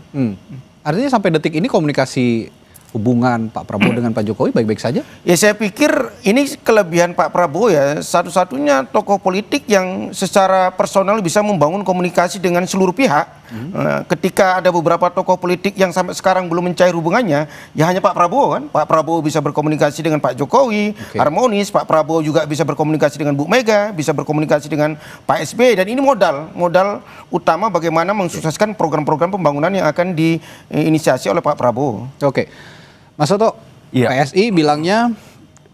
Artinya sampai detik ini komunikasi hubungan Pak Prabowo dengan Pak Jokowi baik-baik saja? Ya, saya pikir ini kelebihan Pak Prabowo ya, satu-satunya tokoh politik yang secara personal bisa membangun komunikasi dengan seluruh pihak. Ketika ada beberapa tokoh politik yang sampai sekarang belum mencair hubungannya, ya hanya Pak Prabowo kan. Pak Prabowo bisa berkomunikasi dengan Pak Jokowi, harmonis. Pak Prabowo juga bisa berkomunikasi dengan Bu Mega, bisa berkomunikasi dengan Pak SBY, dan ini modal utama bagaimana mensukseskan program-program pembangunan yang akan diinisiasi oleh Pak Prabowo. Mas Soto, PSI bilangnya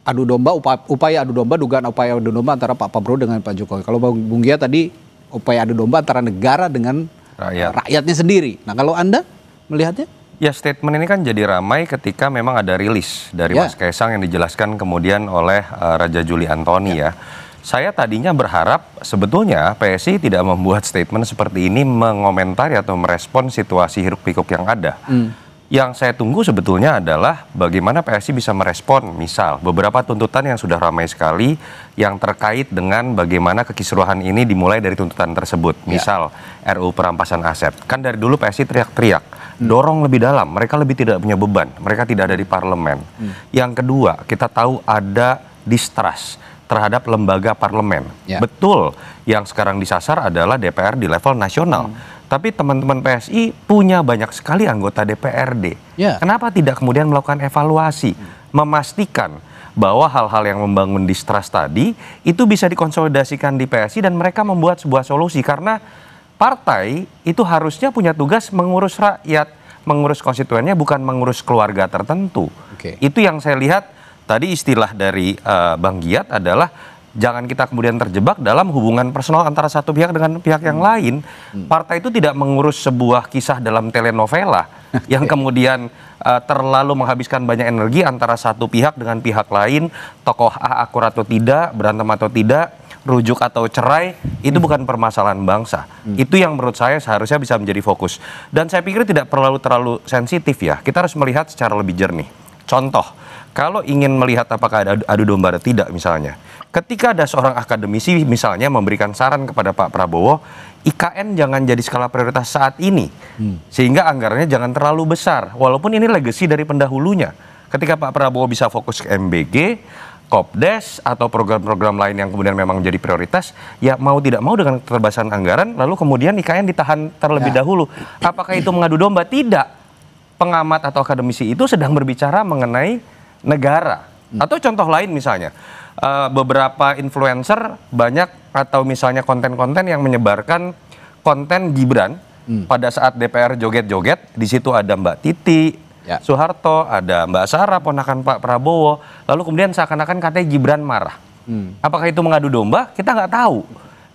adu domba, upaya adu domba, dugaan upaya adu domba antara Pak Prabowo dengan Pak Jokowi. Kalau Bung Giat tadi upaya adu domba antara negara dengan rakyatnya sendiri. Nah, kalau Anda melihatnya? Ya, statement ini kan jadi ramai ketika memang ada rilis dari Mas Kaisang yang dijelaskan kemudian oleh Raja Juli Antoni ya. Saya tadinya berharap sebetulnya PSI tidak membuat statement seperti ini mengomentari atau merespon situasi hiruk pikuk yang ada. Yang saya tunggu sebetulnya adalah bagaimana PSI bisa merespon misal beberapa tuntutan yang sudah ramai sekali yang terkait dengan bagaimana kekisruhan ini dimulai dari tuntutan tersebut. Misal RUU perampasan aset. Kan dari dulu PSI teriak-teriak, dorong lebih dalam, mereka lebih tidak punya beban, mereka tidak ada di parlemen. Yang kedua, kita tahu ada distrust terhadap lembaga parlemen. Betul, yang sekarang disasar adalah DPR di level nasional. Tapi teman-teman PSI punya banyak sekali anggota DPRD. Kenapa tidak kemudian melakukan evaluasi, memastikan bahwa hal-hal yang membangun distrust tadi itu bisa dikonsolidasikan di PSI dan mereka membuat sebuah solusi. Karena partai itu harusnya punya tugas mengurus rakyat, mengurus konstituennya, bukan mengurus keluarga tertentu. Itu yang saya lihat tadi istilah dari Bang Giat adalah jangan kita kemudian terjebak dalam hubungan personal antara satu pihak dengan pihak yang lain. Partai itu tidak mengurus sebuah kisah dalam telenovela yang kemudian terlalu menghabiskan banyak energi antara satu pihak dengan pihak lain, tokoh A akur atau tidak, berantem atau tidak, rujuk atau cerai, itu bukan permasalahan bangsa. Itu yang menurut saya seharusnya bisa menjadi fokus. Dan saya pikir tidak terlalu sensitif ya, kita harus melihat secara lebih jernih. Contoh, kalau ingin melihat apakah ada adu domba atau tidak misalnya, ketika ada seorang akademisi misalnya memberikan saran kepada Pak Prabowo, IKN jangan jadi skala prioritas saat ini, sehingga anggarannya jangan terlalu besar, walaupun ini legacy dari pendahulunya. Ketika Pak Prabowo bisa fokus ke MBG, Kopdes, atau program-program lain yang kemudian memang menjadi prioritas, ya mau tidak mau dengan keterbatasan anggaran, lalu kemudian IKN ditahan terlebih dahulu. Apakah itu mengadu domba? Tidak. Pengamat atau akademisi itu sedang berbicara mengenai negara. Atau contoh lain misalnya, beberapa influencer banyak atau misalnya konten-konten yang menyebarkan konten Gibran pada saat DPR joget-joget, di situ ada Mbak Titi Soeharto, ada Mbak Sarah ponakan Pak Prabowo, lalu kemudian seakan-akan katanya Gibran marah. Apakah itu mengadu domba? Kita nggak tahu.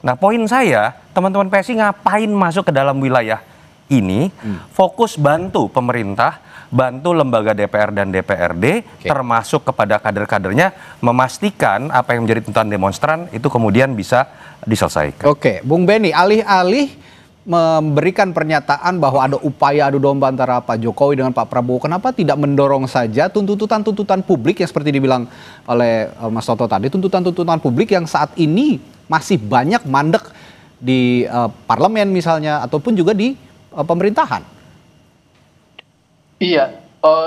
Nah, poin saya, teman-teman PSI ngapain masuk ke dalam wilayah ini? Fokus bantu pemerintah, bantu lembaga DPR dan DPRD, termasuk kepada kader-kadernya, memastikan apa yang menjadi tuntutan demonstran itu kemudian bisa diselesaikan. Oke, Bung Benny, alih-alih memberikan pernyataan bahwa ada upaya adu domba antara Pak Jokowi dengan Pak Prabowo, kenapa tidak mendorong saja tuntutan-tuntutan publik yang seperti dibilang oleh Mas Toto tadi, tuntutan-tuntutan publik yang saat ini masih banyak mandek di parlemen misalnya, ataupun juga di pemerintahan? Iya,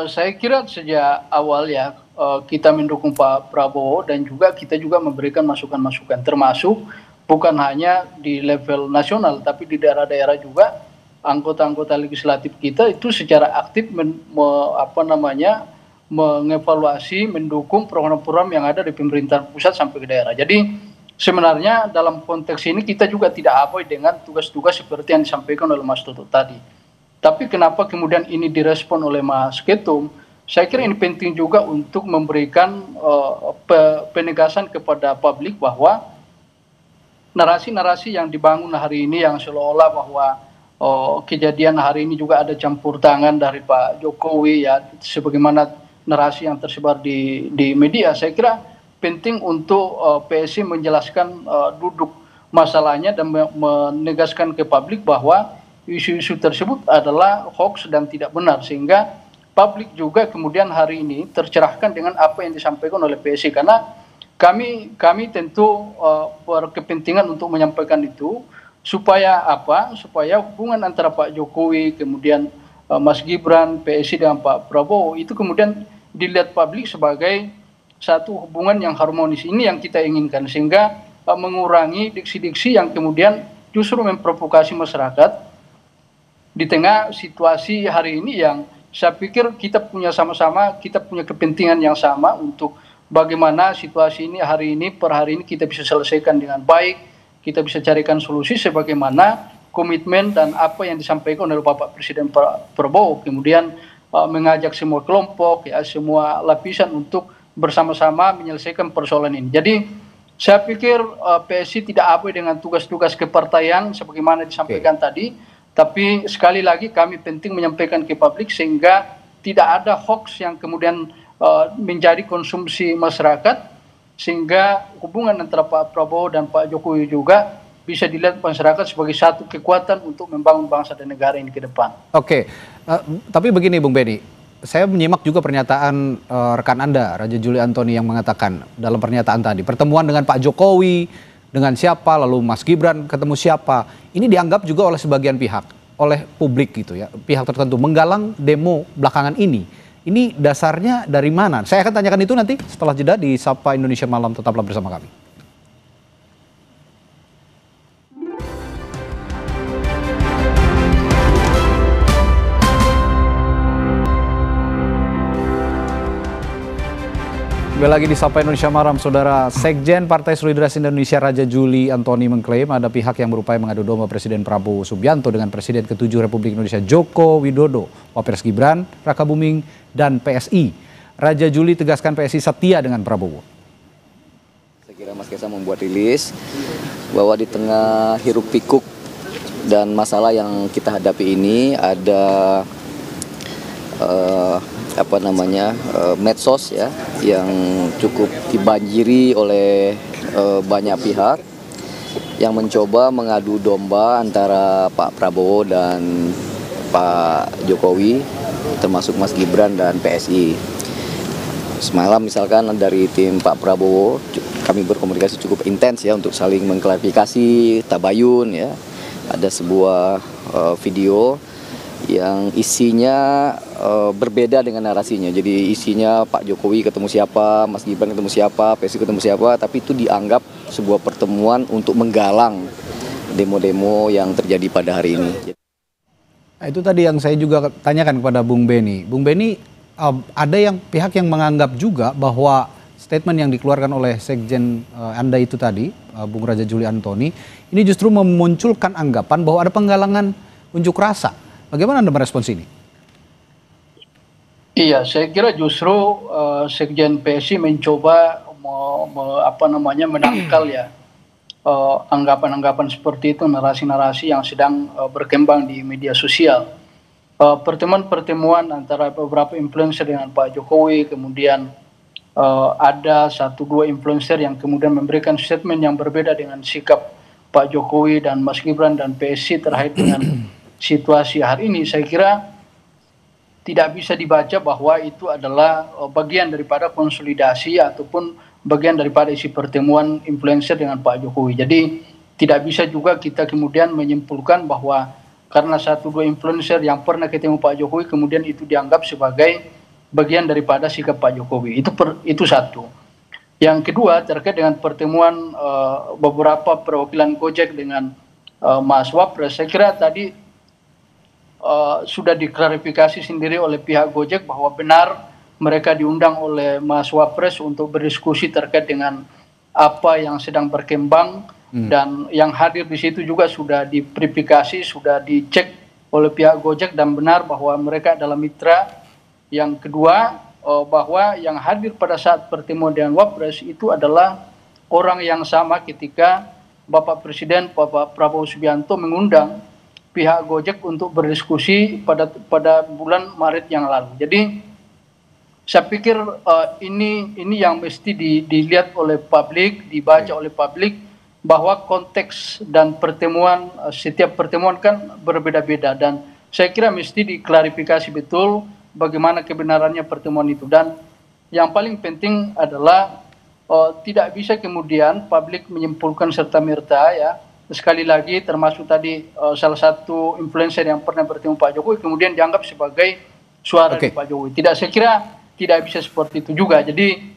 saya kira sejak awal ya kita mendukung Pak Prabowo dan juga kita juga memberikan masukan-masukan, termasuk bukan hanya di level nasional tapi di daerah-daerah juga anggota-anggota legislatif kita itu secara aktif mengevaluasi, mendukung program-program yang ada di pemerintahan pusat sampai ke daerah. Jadi sebenarnya dalam konteks ini kita juga tidak abai dengan tugas-tugas seperti yang disampaikan oleh Mas Toto tadi. Tapi kenapa kemudian ini direspon oleh Mas Ketum? Saya kira ini penting juga untuk memberikan penegasan kepada publik bahwa narasi-narasi yang dibangun hari ini yang seolah-olah bahwa kejadian hari ini juga ada campur tangan dari Pak Jokowi ya, sebagaimana narasi yang tersebar di media, saya kira penting untuk PSI menjelaskan duduk masalahnya dan menegaskan ke publik bahwa isu-isu tersebut adalah hoax dan tidak benar, sehingga publik juga kemudian hari ini tercerahkan dengan apa yang disampaikan oleh PSI, karena kami tentu berkepentingan untuk menyampaikan itu supaya hubungan antara Pak Jokowi kemudian Mas Gibran, PSI dengan Pak Prabowo itu kemudian dilihat publik sebagai satu hubungan yang harmonis. Ini yang kita inginkan, sehingga mengurangi diksi-diksi yang kemudian justru memprovokasi masyarakat di tengah situasi hari ini yang saya pikir kita punya kepentingan yang sama untuk bagaimana situasi ini hari ini per hari ini kita bisa selesaikan dengan baik, kita bisa carikan solusi sebagaimana komitmen dan apa yang disampaikan oleh Bapak Presiden Prabowo, kemudian mengajak semua kelompok ya, semua lapisan untuk bersama-sama menyelesaikan persoalan ini. Jadi saya pikir PSI tidak abai dengan tugas-tugas kepartaian sebagaimana disampaikan tadi, tapi sekali lagi kami penting menyampaikan ke publik sehingga tidak ada hoax yang kemudian menjadi konsumsi masyarakat, sehingga hubungan antara Pak Prabowo dan Pak Jokowi juga bisa dilihat masyarakat sebagai satu kekuatan untuk membangun bangsa dan negara ini ke depan. Oke, tapi begini Bung Benny, saya menyimak juga pernyataan rekan Anda, Raja Juli Antoni, yang mengatakan dalam pernyataan tadi, pertemuan dengan Pak Jokowi, dengan siapa, lalu Mas Gibran ketemu siapa, ini dianggap juga oleh sebagian pihak, oleh publik gitu ya, pihak tertentu, menggalang demo belakangan ini. Ini dasarnya dari mana? Saya akan tanyakan itu nanti setelah jeda di Sapa Indonesia Malam, tetaplah bersama kami. Kembali lagi di Sapa Indonesia Malam, Saudara. Sekjen Partai Solidaritas Indonesia Raja Juli Antoni mengklaim ada pihak yang berupaya mengadu domba Presiden Prabowo Subianto dengan Presiden ke-7 Republik Indonesia Joko Widodo, Wapres Gibran, Raka Buming, dan PSI. Raja Juli tegaskan PSI setia dengan Prabowo. Saya kira Mas Kaisang membuat rilis bahwa di tengah hiruk pikuk dan masalah yang kita hadapi ini ada medsos ya yang cukup dibanjiri oleh banyak pihak yang mencoba mengadu domba antara Pak Prabowo dan Pak Jokowi, termasuk Mas Gibran dan PSI. Semalam misalkan dari tim Pak Prabowo kami berkomunikasi cukup intens ya untuk saling mengklarifikasi tabayun ya. Ada sebuah video yang isinya berbeda dengan narasinya. Jadi isinya Pak Jokowi ketemu siapa, Mas Gibran ketemu siapa, PSI ketemu siapa, tapi itu dianggap sebuah pertemuan untuk menggalang demo-demo yang terjadi pada hari ini. Nah, itu tadi yang saya juga tanyakan kepada Bung Beni. Bung Beni, ada pihak yang menganggap juga bahwa statement yang dikeluarkan oleh Sekjen Anda itu tadi, Bung Raja Juli Antoni, ini justru memunculkan anggapan bahwa ada penggalangan unjuk rasa. Bagaimana Anda merespons ini? Iya, saya kira justru Sekjen PSI mencoba menangkal ya anggapan-anggapan seperti itu, narasi-narasi yang sedang berkembang di media sosial. Pertemuan-pertemuan antara beberapa influencer dengan Pak Jokowi, kemudian ada 1-2 influencer yang kemudian memberikan statement yang berbeda dengan sikap Pak Jokowi dan Mas Gibran dan PSI terkait dengan situasi hari ini. Saya kira tidak bisa dibaca bahwa itu adalah bagian daripada konsolidasi ataupun bagian daripada isi pertemuan influencer dengan Pak Jokowi. Jadi tidak bisa juga kita kemudian menyimpulkan bahwa karena 1-2 influencer yang pernah ketemu Pak Jokowi kemudian itu dianggap sebagai bagian daripada sikap Pak Jokowi. Itu satu. Yang kedua terkait dengan pertemuan beberapa perwakilan Gojek dengan Mas Wapres, saya kira tadi sudah diklarifikasi sendiri oleh pihak Gojek bahwa benar mereka diundang oleh Mas Wapres untuk berdiskusi terkait dengan apa yang sedang berkembang dan yang hadir di situ juga sudah diverifikasi, sudah dicek oleh pihak Gojek dan benar bahwa mereka adalah mitra. Yang kedua, bahwa yang hadir pada saat pertemuan dengan Wapres itu adalah orang yang sama ketika Bapak Presiden Bapak Prabowo Subianto mengundang pihak Gojek untuk berdiskusi pada bulan Maret yang lalu. Jadi saya pikir ini yang mesti dilihat oleh publik, dibaca oleh publik bahwa konteks dan pertemuan setiap pertemuan kan berbeda-beda dan saya kira mesti diklarifikasi betul bagaimana kebenarannya pertemuan itu. Dan yang paling penting adalah tidak bisa kemudian publik menyimpulkan serta-merta ya. Sekali lagi termasuk tadi salah satu influencer yang pernah bertemu Pak Jokowi kemudian dianggap sebagai suara dari Pak Jokowi. Saya kira tidak bisa seperti itu juga. Jadi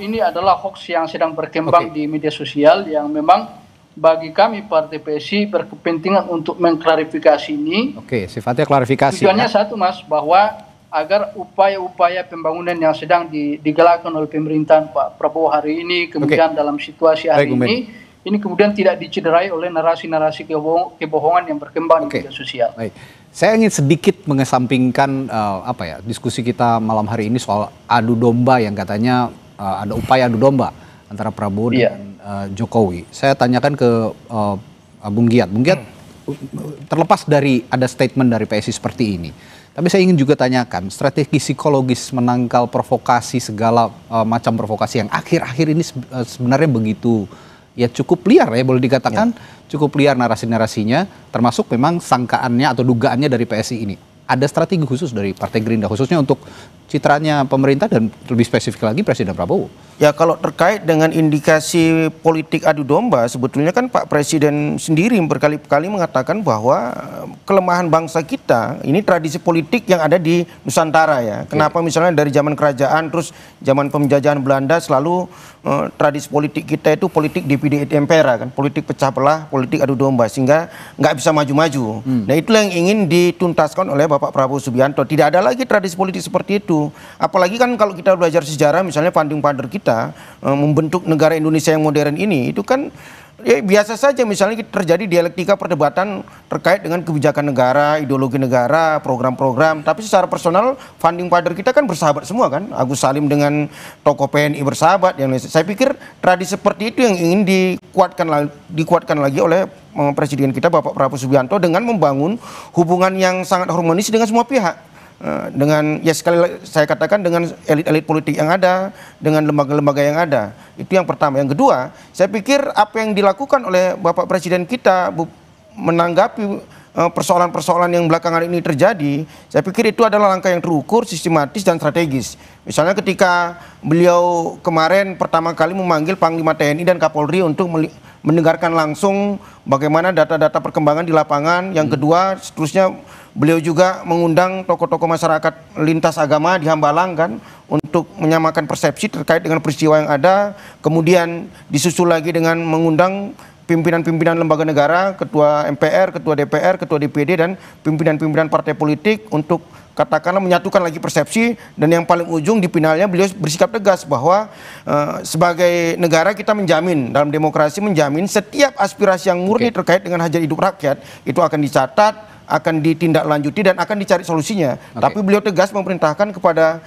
ini adalah hoax yang sedang berkembang di media sosial yang memang bagi kami Partai PSI berkepentingan untuk mengklarifikasi ini. Sifatnya klarifikasi. Tujuannya satu Mas, bahwa agar upaya-upaya pembangunan yang sedang digalakkan oleh pemerintahan Pak Prabowo hari ini, kemudian dalam situasi hari ini kemudian tidak dicederai oleh narasi-narasi kebohongan yang berkembang di media sosial. Saya ingin sedikit mengesampingkan diskusi kita malam hari ini soal adu domba yang katanya ada upaya adu domba antara Prabowo dan Jokowi. Saya tanyakan ke Bung Giat. Bung Giat, terlepas dari ada statement dari PSI seperti ini, tapi saya ingin juga tanyakan strategi psikologis menangkal provokasi segala macam provokasi yang akhir-akhir ini sebenarnya begitu cukup liar ya, boleh dikatakan cukup liar narasi-narasinya, termasuk memang sangkaannya atau dugaannya dari PSI ini. Ada strategi khusus dari Partai Gerindra khususnya untuk citranya pemerintah dan lebih spesifik lagi Presiden Prabowo? Ya, kalau terkait dengan indikasi politik adu domba, sebetulnya kan Pak Presiden sendiri berkali-kali mengatakan bahwa kelemahan bangsa kita ini tradisi politik yang ada di Nusantara ya. Kenapa misalnya dari zaman kerajaan terus zaman penjajahan Belanda selalu tradisi politik kita itu politik divide et impera kan, politik pecah belah, politik adu domba sehingga nggak bisa maju-maju. Nah, itulah yang ingin dituntaskan oleh Bapak Bapak Prabowo Subianto. Tidak ada lagi tradisi politik seperti itu. Apalagi kan kalau kita belajar sejarah, misalnya founding father kita membentuk negara Indonesia yang modern ini, itu kan ya biasa saja misalnya terjadi dialektika perdebatan terkait dengan kebijakan negara, ideologi negara, program-program. Tapi secara personal founding father kita kan bersahabat semua kan. Agus Salim dengan tokoh PNI bersahabat. Saya pikir tradisi seperti itu yang ingin dikuatkan lagi oleh Presiden kita Bapak Prabowo Subianto dengan membangun hubungan yang sangat harmonis dengan semua pihak. Dengan ya sekali lagi saya katakan dengan elit-elit politik yang ada, dengan lembaga-lembaga yang ada. Itu yang pertama. Yang kedua, saya pikir apa yang dilakukan oleh Bapak Presiden kita menanggapi persoalan-persoalan yang belakangan ini terjadi, saya pikir itu adalah langkah yang terukur, sistematis dan strategis. Misalnya ketika beliau kemarin pertama kali memanggil Panglima TNI dan Kapolri untuk mendengarkan langsung bagaimana data-data perkembangan di lapangan. Yang kedua, seterusnya beliau juga mengundang tokoh-tokoh masyarakat lintas agama di Hambalang kan untuk menyamakan persepsi terkait dengan peristiwa yang ada. Kemudian disusul lagi dengan mengundang pimpinan-pimpinan lembaga negara, ketua MPR, ketua DPR, ketua DPD dan pimpinan-pimpinan partai politik untuk katakanlah menyatukan lagi persepsi. Dan yang paling ujung di finalnya beliau bersikap tegas bahwa sebagai negara kita menjamin, dalam demokrasi menjamin setiap aspirasi yang murni terkait dengan hajat hidup rakyat itu akan dicatat, akan ditindaklanjuti dan akan dicari solusinya. Tapi beliau tegas memerintahkan kepada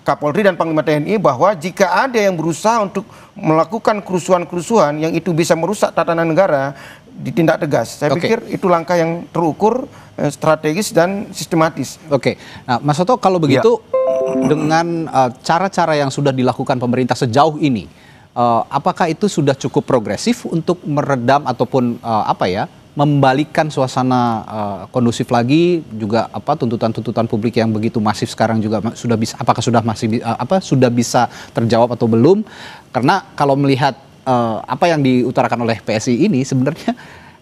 Kapolri dan Panglima TNI bahwa jika ada yang berusaha untuk melakukan kerusuhan-kerusuhan yang itu bisa merusak tatanan negara, ditindak tegas. Saya pikir itu langkah yang terukur, strategis dan sistematis. Nah Mas Soto, kalau begitu dengan cara-cara yang sudah dilakukan pemerintah sejauh ini, apakah itu sudah cukup progresif untuk meredam ataupun membalikkan suasana kondusif lagi, juga tuntutan-tuntutan publik yang begitu masif sekarang juga sudah bisa, apakah sudah bisa terjawab atau belum? Karena kalau melihat apa yang diutarakan oleh PSI ini sebenarnya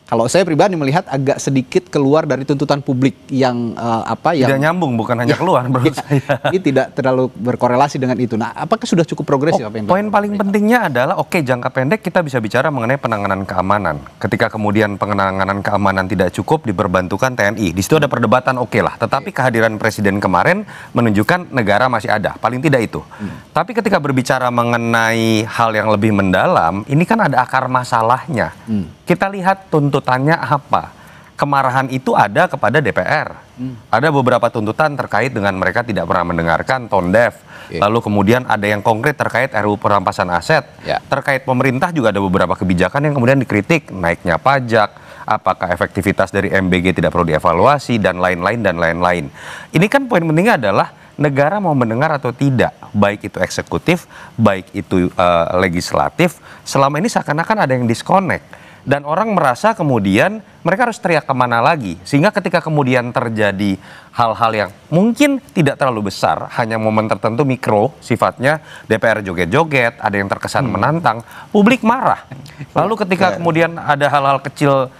kalau saya pribadi melihat agak sedikit keluar dari tuntutan publik yang tidak nyambung, bukan hanya keluar menurut saya. Ini tidak terlalu berkorelasi dengan itu. Nah, apakah sudah cukup progresif apa yang poin paling pentingnya adalah jangka pendek kita bisa bicara mengenai penanganan keamanan. Ketika kemudian penanganan keamanan tidak cukup diperbantukan TNI. Di situ ada perdebatan lah, tetapi kehadiran presiden kemarin menunjukkan negara masih ada, paling tidak itu. Tapi ketika berbicara mengenai hal yang lebih mendalam, ini kan ada akar masalahnya. Kita lihat tuntutannya apa. Kemarahan itu ada kepada DPR. Ada beberapa tuntutan terkait dengan mereka tidak pernah mendengarkan, tone deaf. Lalu kemudian ada yang konkret terkait RUU perampasan aset. Terkait pemerintah juga ada beberapa kebijakan yang kemudian dikritik. Naiknya pajak, apakah efektivitas dari MBG tidak perlu dievaluasi, dan lain-lain, dan lain-lain. Ini kan poin pentingnya adalah negara mau mendengar atau tidak. Baik itu eksekutif, baik itu legislatif. Selama ini seakan-akan ada yang disconnect. Dan orang merasa kemudian mereka harus teriak kemana lagi. Sehingga ketika kemudian terjadi hal-hal yang mungkin tidak terlalu besar, hanya momen tertentu mikro sifatnya, DPR joget-joget, ada yang terkesan menantang, publik marah. Lalu ketika kemudian ada hal-hal kecil,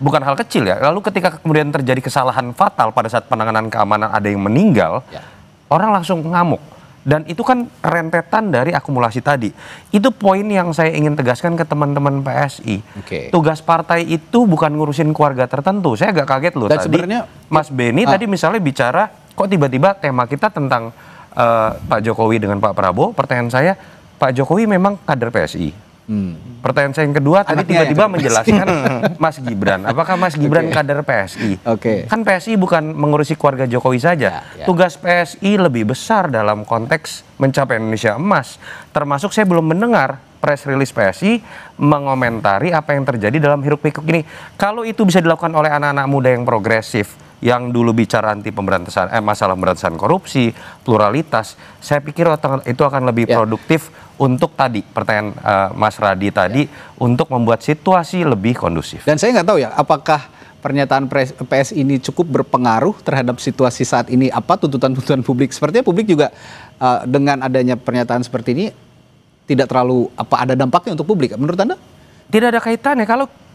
bukan hal kecil ya, lalu ketika kemudian terjadi kesalahan fatal pada saat penanganan keamanan ada yang meninggal, orang langsung ngamuk. Dan itu kan rentetan dari akumulasi tadi. Itu poin yang saya ingin tegaskan ke teman-teman PSI. Tugas partai itu bukan ngurusin keluarga tertentu. Saya agak kaget loh tadi Mas Beni tadi misalnya bicara, kok tiba-tiba tema kita tentang Pak Jokowi dengan Pak Prabowo. Pertanyaan saya, Pak Jokowi memang kader PSI. Pertanyaan saya yang kedua, tadi tiba-tiba menjelaskan Mas Gibran. Apakah Mas Gibran kader PSI? Kan PSI bukan mengurusi keluarga Jokowi saja. Tugas PSI lebih besar dalam konteks mencapai Indonesia emas. Termasuk saya belum mendengar press release PSI mengomentari apa yang terjadi dalam hiruk-pikuk ini. Kalau itu bisa dilakukan oleh anak-anak muda yang progresif, yang dulu bicara anti pemberantasan masalah pemberantasan korupsi, pluralitas, saya pikir itu akan lebih produktif untuk tadi pertanyaan Mas Radi tadi, untuk membuat situasi lebih kondusif. Dan saya nggak tahu ya, apakah pernyataan PSI ini cukup berpengaruh terhadap situasi saat ini, tuntutan-tuntutan publik. Sepertinya publik juga dengan adanya pernyataan seperti ini tidak terlalu ada dampaknya untuk publik. Menurut Anda? Tidak ada kaitannya.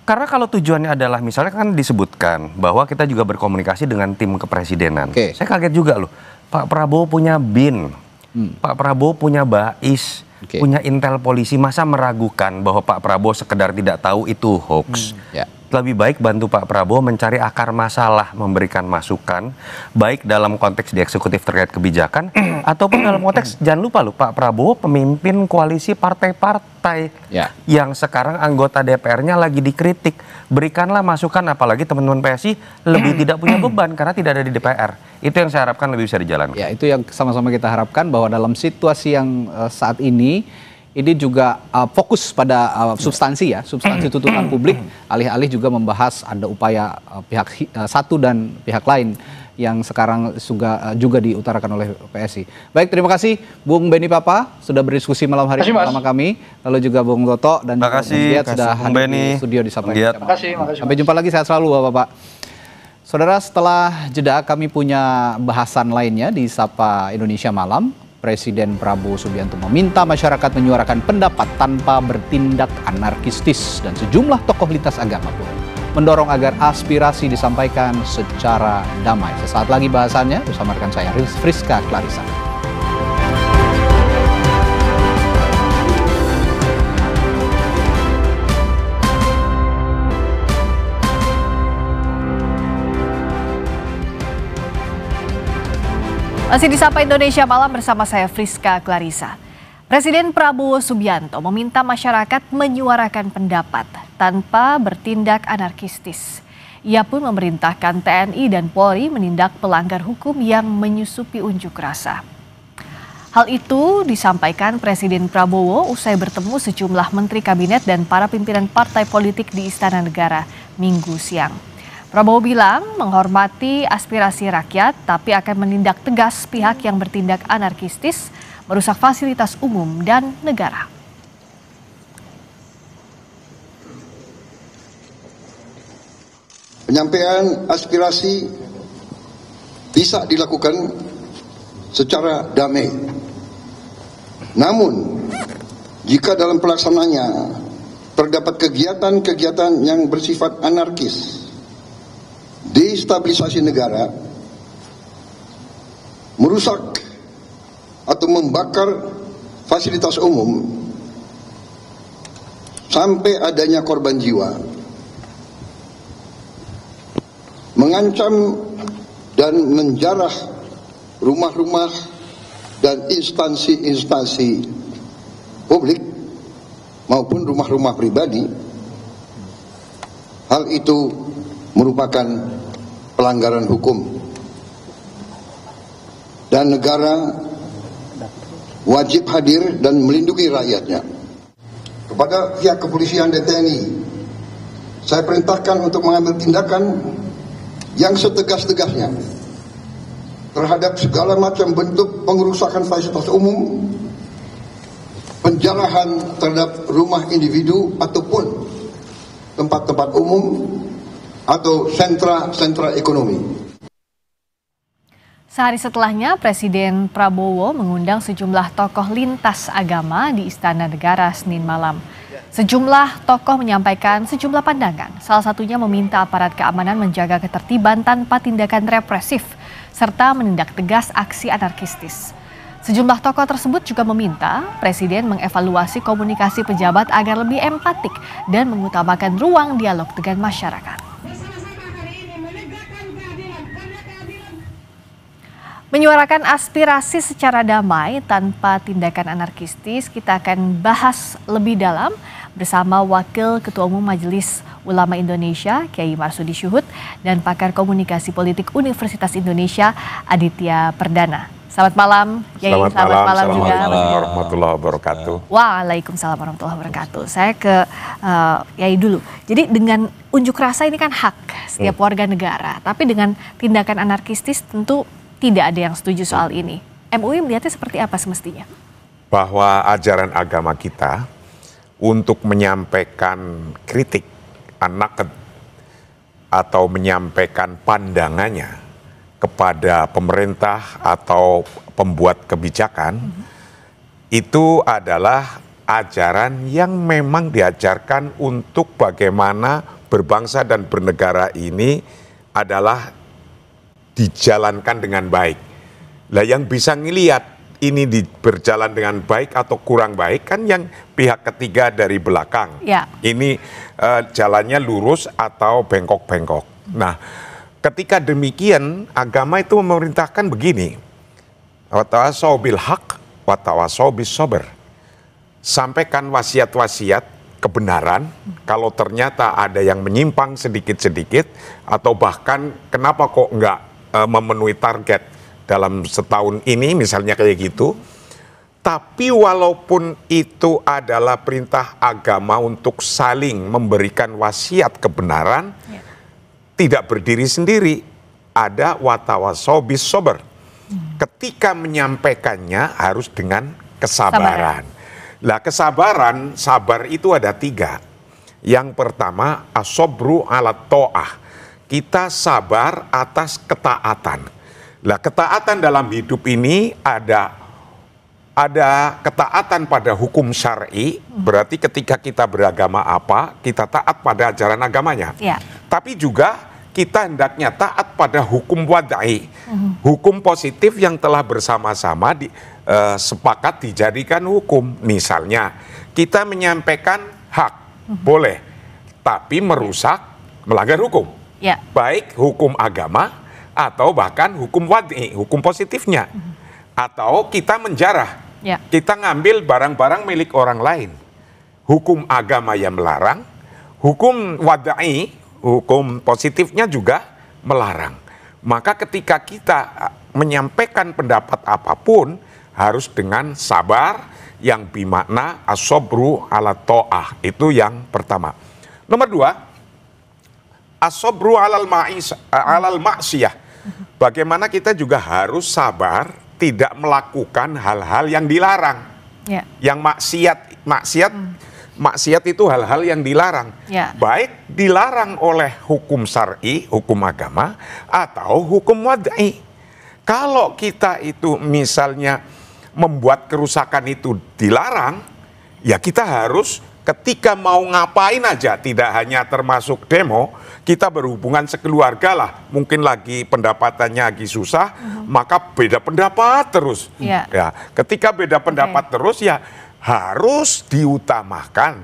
Karena kalau tujuannya adalah misalnya kan disebutkan bahwa kita juga berkomunikasi dengan tim kepresidenan. Saya kaget juga loh. Pak Prabowo punya BIN, Pak Prabowo punya BAIS, punya intel polisi. Masa meragukan bahwa Pak Prabowo sekedar tidak tahu itu hoax? lebih baik bantu Pak Prabowo mencari akar masalah, memberikan masukan, baik dalam konteks di eksekutif terkait kebijakan, ataupun dalam konteks, jangan lupa loh, Pak Prabowo pemimpin koalisi partai-partai yang sekarang anggota DPR-nya lagi dikritik. Berikanlah masukan, apalagi teman-teman PSI lebih tidak punya beban karena tidak ada di DPR. Itu yang saya harapkan lebih bisa dijalankan. Ya, itu yang sama-sama kita harapkan, bahwa dalam situasi yang saat ini juga fokus pada substansi ya, substansi tuntutan publik, alih-alih juga membahas ada upaya pihak satu dan pihak lain yang sekarang juga diutarakan oleh PSI. Baik, terima kasih Bung Beni Papa sudah berdiskusi malam hari ini bersama kami, lalu juga Bung Toto dan juga Bung Giat sudah hadir di studio di Sapa. Terima kasih. Sampai jumpa lagi, sehat selalu Bapak-Bapak. Saudara, setelah jeda kami punya bahasan lainnya di Sapa Indonesia Malam. Presiden Prabowo Subianto meminta masyarakat menyuarakan pendapat tanpa bertindak anarkistis, dan sejumlah tokoh lintas agama pun mendorong agar aspirasi disampaikan secara damai. Sesaat lagi bahasannya bersama rekan saya Friska Clarissa. Masih di Sapa Indonesia Malam bersama saya Friska Clarissa. Presiden Prabowo Subianto meminta masyarakat menyuarakan pendapat tanpa bertindak anarkistis. Ia pun memerintahkan TNI dan Polri menindak pelanggar hukum yang menyusupi unjuk rasa. Hal itu disampaikan Presiden Prabowo usai bertemu sejumlah menteri kabinet dan para pimpinan partai politik di Istana Negara Minggu siang. Prabowo bilang menghormati aspirasi rakyat, tapi akan menindak tegas pihak yang bertindak anarkistis, merusak fasilitas umum dan negara. Penyampaian aspirasi bisa dilakukan secara damai. Namun, jika dalam pelaksananya terdapat kegiatan-kegiatan yang bersifat anarkis, destabilisasi negara, merusak atau membakar fasilitas umum, sampai adanya korban jiwa, mengancam dan menjarah rumah-rumah dan instansi-instansi publik maupun rumah-rumah pribadi, hal itu merupakan pelanggaran hukum, dan negara wajib hadir dan melindungi rakyatnya. Kepada pihak kepolisian dan TNI, saya perintahkan untuk mengambil tindakan yang setegas-tegasnya terhadap segala macam bentuk pengerusakan fasilitas umum, penjarahan terhadap rumah individu ataupun tempat-tempat umum atau sentra-sentra ekonomi. Sehari setelahnya, Presiden Prabowo mengundang sejumlah tokoh lintas agama di Istana Negara Senin malam. Sejumlah tokoh menyampaikan sejumlah pandangan, salah satunya meminta aparat keamanan menjaga ketertiban tanpa tindakan represif, serta menindak tegas aksi anarkistis. Sejumlah tokoh tersebut juga meminta Presiden mengevaluasi komunikasi pejabat agar lebih empatik dan mengutamakan ruang dialog dengan masyarakat. Menyuarakan aspirasi secara damai tanpa tindakan anarkistis, kita akan bahas lebih dalam bersama Wakil Ketua Umum Majelis Ulama Indonesia, Kiai Marsudi Syuhud, dan pakar komunikasi politik Universitas Indonesia, Aditya Perdana. Selamat malam, Kiai. Selamat malam juga. Assalamualaikum warahmatullahi wabarakatuh. Waalaikumsalam warahmatullahi wabarakatuh. Saya ke Kiai dulu. Jadi dengan unjuk rasa ini kan hak setiap warga negara, tapi dengan tindakan anarkistis tentu tidak ada yang setuju soal ini. MUI melihatnya seperti apa semestinya? Bahwa ajaran agama kita untuk menyampaikan kritik, atau menyampaikan pandangannya kepada pemerintah atau pembuat kebijakan, itu adalah ajaran yang memang diajarkan untuk bagaimana berbangsa dan bernegara ini adalah dijalankan dengan baik. Lah yang bisa ngelihat ini berjalan dengan baik atau kurang baik kan yang pihak ketiga dari belakang. Ya. Ini jalannya lurus atau bengkok-bengkok. Nah, ketika demikian agama itu memerintahkan begini. Wa tawassaw bil haq wa tawassaw bis sabr. Sampaikan wasiat-wasiat kebenaran, kalau ternyata ada yang menyimpang sedikit-sedikit, atau bahkan kenapa kok nggak memenuhi target dalam setahun ini, misalnya kayak gitu. Tapi walaupun itu adalah perintah agama untuk saling memberikan wasiat kebenaran, tidak berdiri sendiri, ada watawassaw bis sabr. Ketika menyampaikannya harus dengan kesabaran. Lah kesabaran, sabar itu ada 3. Yang pertama, as-sabru ala ta'ah. Kita sabar atas ketaatan. Lah ketaatan dalam hidup ini ada ketaatan pada hukum syar'i, berarti ketika kita beragama apa, kita taat pada ajaran agamanya. Ya. Tapi juga kita hendaknya taat pada hukum wadai, hukum positif yang telah bersama-sama sepakat dijadikan hukum. Misalnya, kita menyampaikan hak, boleh, tapi merusak, melanggar hukum. Ya. Baik hukum agama, atau bahkan hukum wadai, hukum positifnya. Atau kita menjarah, kita ngambil barang-barang milik orang lain. Hukum agama yang melarang, hukum wadai, hukum positifnya juga melarang. Maka ketika kita menyampaikan pendapat apapun harus dengan sabar yang bermakna as-sabru ala ta'ah. Itu yang pertama. Nomor 2, as-sabru alal ma'siyah. Bagaimana kita juga harus sabar tidak melakukan hal-hal yang dilarang. Ya. Yang maksiat itu hal-hal yang dilarang. Ya. Baik dilarang oleh hukum syar'i, hukum agama, atau hukum wadai. Kalau kita itu misalnya membuat kerusakan itu dilarang, ya kita harus ketika mau ngapain aja, tidak hanya termasuk demo, kita berhubungan sekeluarga lah, mungkin lagi pendapatannya lagi susah, maka beda pendapat terus. Ya. Ya, ketika beda pendapat terus ya harus diutamakan.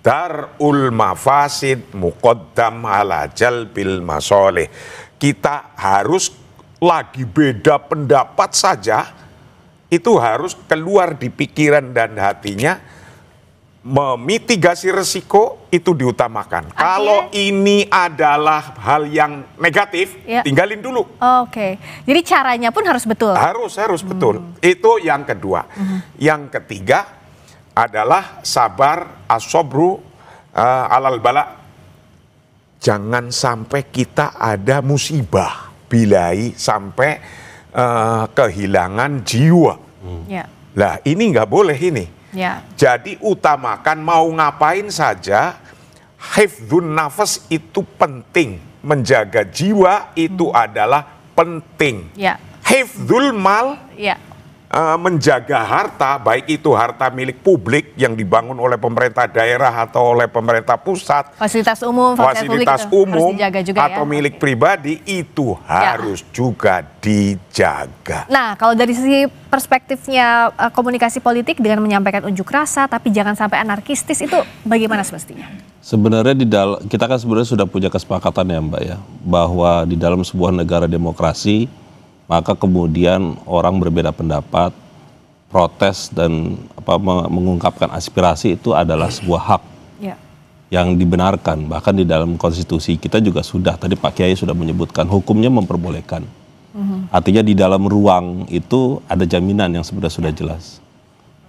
Darul mafasid muqaddam ala jalbil masoleh. Kita harus lagi beda pendapat saja, itu harus keluar di pikiran dan hatinya, memitigasi resiko itu diutamakan. Kalau ini adalah hal yang negatif, tinggalin dulu. Oke, jadi caranya pun harus betul. Harus betul. Itu yang kedua. Yang ketiga adalah sabar as-sabru alal bala. Jangan sampai kita ada musibah, bilai sampai kehilangan jiwa. Lah ini nggak boleh ini. Ya. Jadi utamakan mau ngapain saja, hifdzun nafas itu penting, menjaga jiwa itu adalah penting. Ya. Hifdzul mal, menjaga harta, baik itu harta milik publik yang dibangun oleh pemerintah daerah atau oleh pemerintah pusat, fasilitas umum, fasilitas umum juga atau milik pribadi, itu harus juga dijaga. Nah, kalau dari sisi perspektifnya komunikasi politik dengan menyampaikan unjuk rasa tapi jangan sampai anarkistis, itu bagaimana semestinya? Sebenarnya kita kan sebenarnya sudah punya kesepakatan ya Mbak ya, bahwa di dalam sebuah negara demokrasi maka kemudian orang berbeda pendapat, protes dan mengungkapkan aspirasi itu adalah sebuah hak yang dibenarkan. Bahkan di dalam konstitusi kita juga sudah, tadi Pak Kiai sudah menyebutkan, hukumnya memperbolehkan. Artinya di dalam ruang itu ada jaminan yang sebenarnya sudah jelas.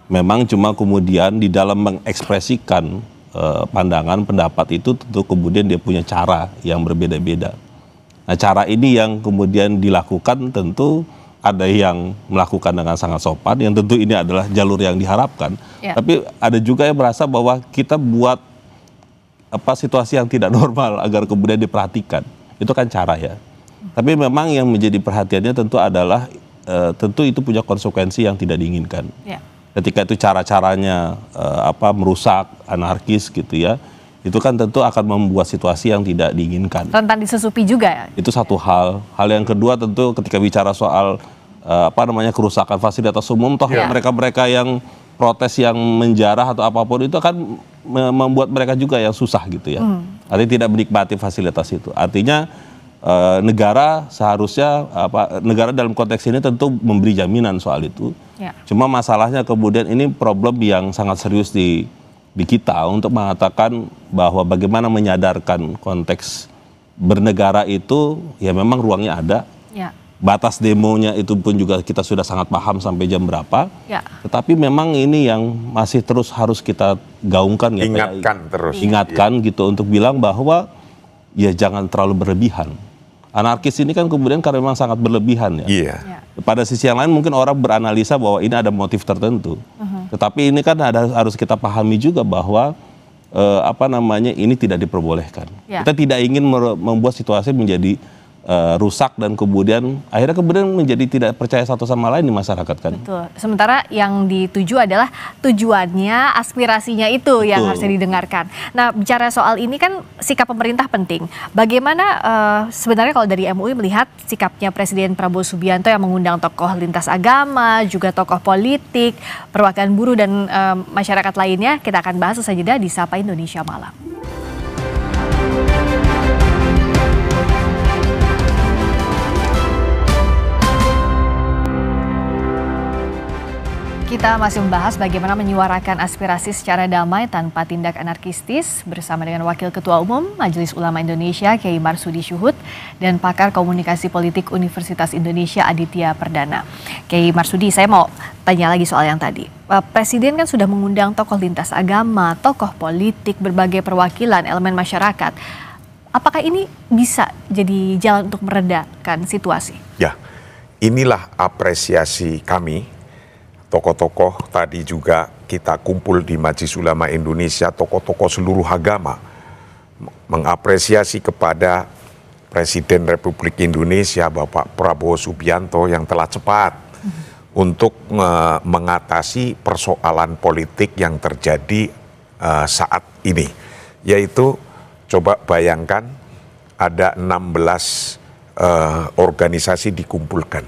Memang cuma kemudian di dalam mengekspresikan pandangan, pendapat itu tentu kemudian dia punya cara yang berbeda-beda. Nah, cara ini yang kemudian dilakukan tentu ada yang melakukan dengan sangat sopan, yang tentu ini adalah jalur yang diharapkan. Tapi ada juga yang merasa bahwa kita buat situasi yang tidak normal agar kemudian diperhatikan. Itu kan cara ya. Tapi memang yang menjadi perhatiannya tentu adalah tentu itu punya konsekuensi yang tidak diinginkan. Ketika itu cara-caranya merusak, anarkis gitu ya. Itu kan tentu akan membuat situasi yang tidak diinginkan. Rentan disesupi juga ya? Itu satu hal. Hal yang kedua tentu ketika bicara soal kerusakan fasilitas umum, toh mereka-mereka yang protes, yang menjarah atau apapun itu akan membuat mereka juga yang susah gitu ya. Artinya tidak menikmati fasilitas itu. Artinya negara seharusnya negara dalam konteks ini tentu memberi jaminan soal itu. Cuma masalahnya kemudian ini problem yang sangat serius di kita untuk mengatakan bahwa bagaimana menyadarkan konteks bernegara itu ya memang ruangnya ada. Batas demonya itu pun juga kita sudah sangat paham sampai jam berapa. Tetapi memang ini yang masih terus harus kita gaungkan ya. Ingatkan gitu untuk bilang bahwa ya jangan terlalu berlebihan. Anarkis ini kan kemudian karena memang sangat berlebihan ya. Pada sisi yang lain mungkin orang beranalisa bahwa ini ada motif tertentu. Tetapi ini kan harus kita pahami juga bahwa ini tidak diperbolehkan. Kita tidak ingin membuat situasi menjadi rusak dan kemudian akhirnya menjadi tidak percaya satu sama lain di masyarakat kan. Betul. Sementara yang dituju adalah tujuannya, aspirasinya itu yang harusnya didengarkan. Nah, bicara soal ini kan sikap pemerintah penting. Bagaimana sebenarnya kalau dari MUI melihat sikapnya Presiden Prabowo Subianto yang mengundang tokoh lintas agama, juga tokoh politik, perwakilan buruh dan masyarakat lainnya, kita akan bahas usai jeda di Sapa Indonesia Malam. Kita masih membahas bagaimana menyuarakan aspirasi secara damai tanpa tindak anarkistis bersama dengan Wakil Ketua Umum Majelis Ulama Indonesia Kiai Marsudi Syuhud dan pakar komunikasi politik Universitas Indonesia Aditya Perdana. Kiai Marsudi, saya mau tanya lagi soal yang tadi. Presiden kan sudah mengundang tokoh lintas agama, tokoh politik, berbagai perwakilan elemen masyarakat. Apakah ini bisa jadi jalan untuk meredakan situasi? Ya, inilah apresiasi kami. Tokoh-tokoh tadi juga kita kumpul di Majelis Ulama Indonesia, tokoh-tokoh seluruh agama mengapresiasi kepada Presiden Republik Indonesia Bapak Prabowo Subianto yang telah cepat untuk mengatasi persoalan politik yang terjadi saat ini. Yaitu coba bayangkan ada 16 organisasi dikumpulkan.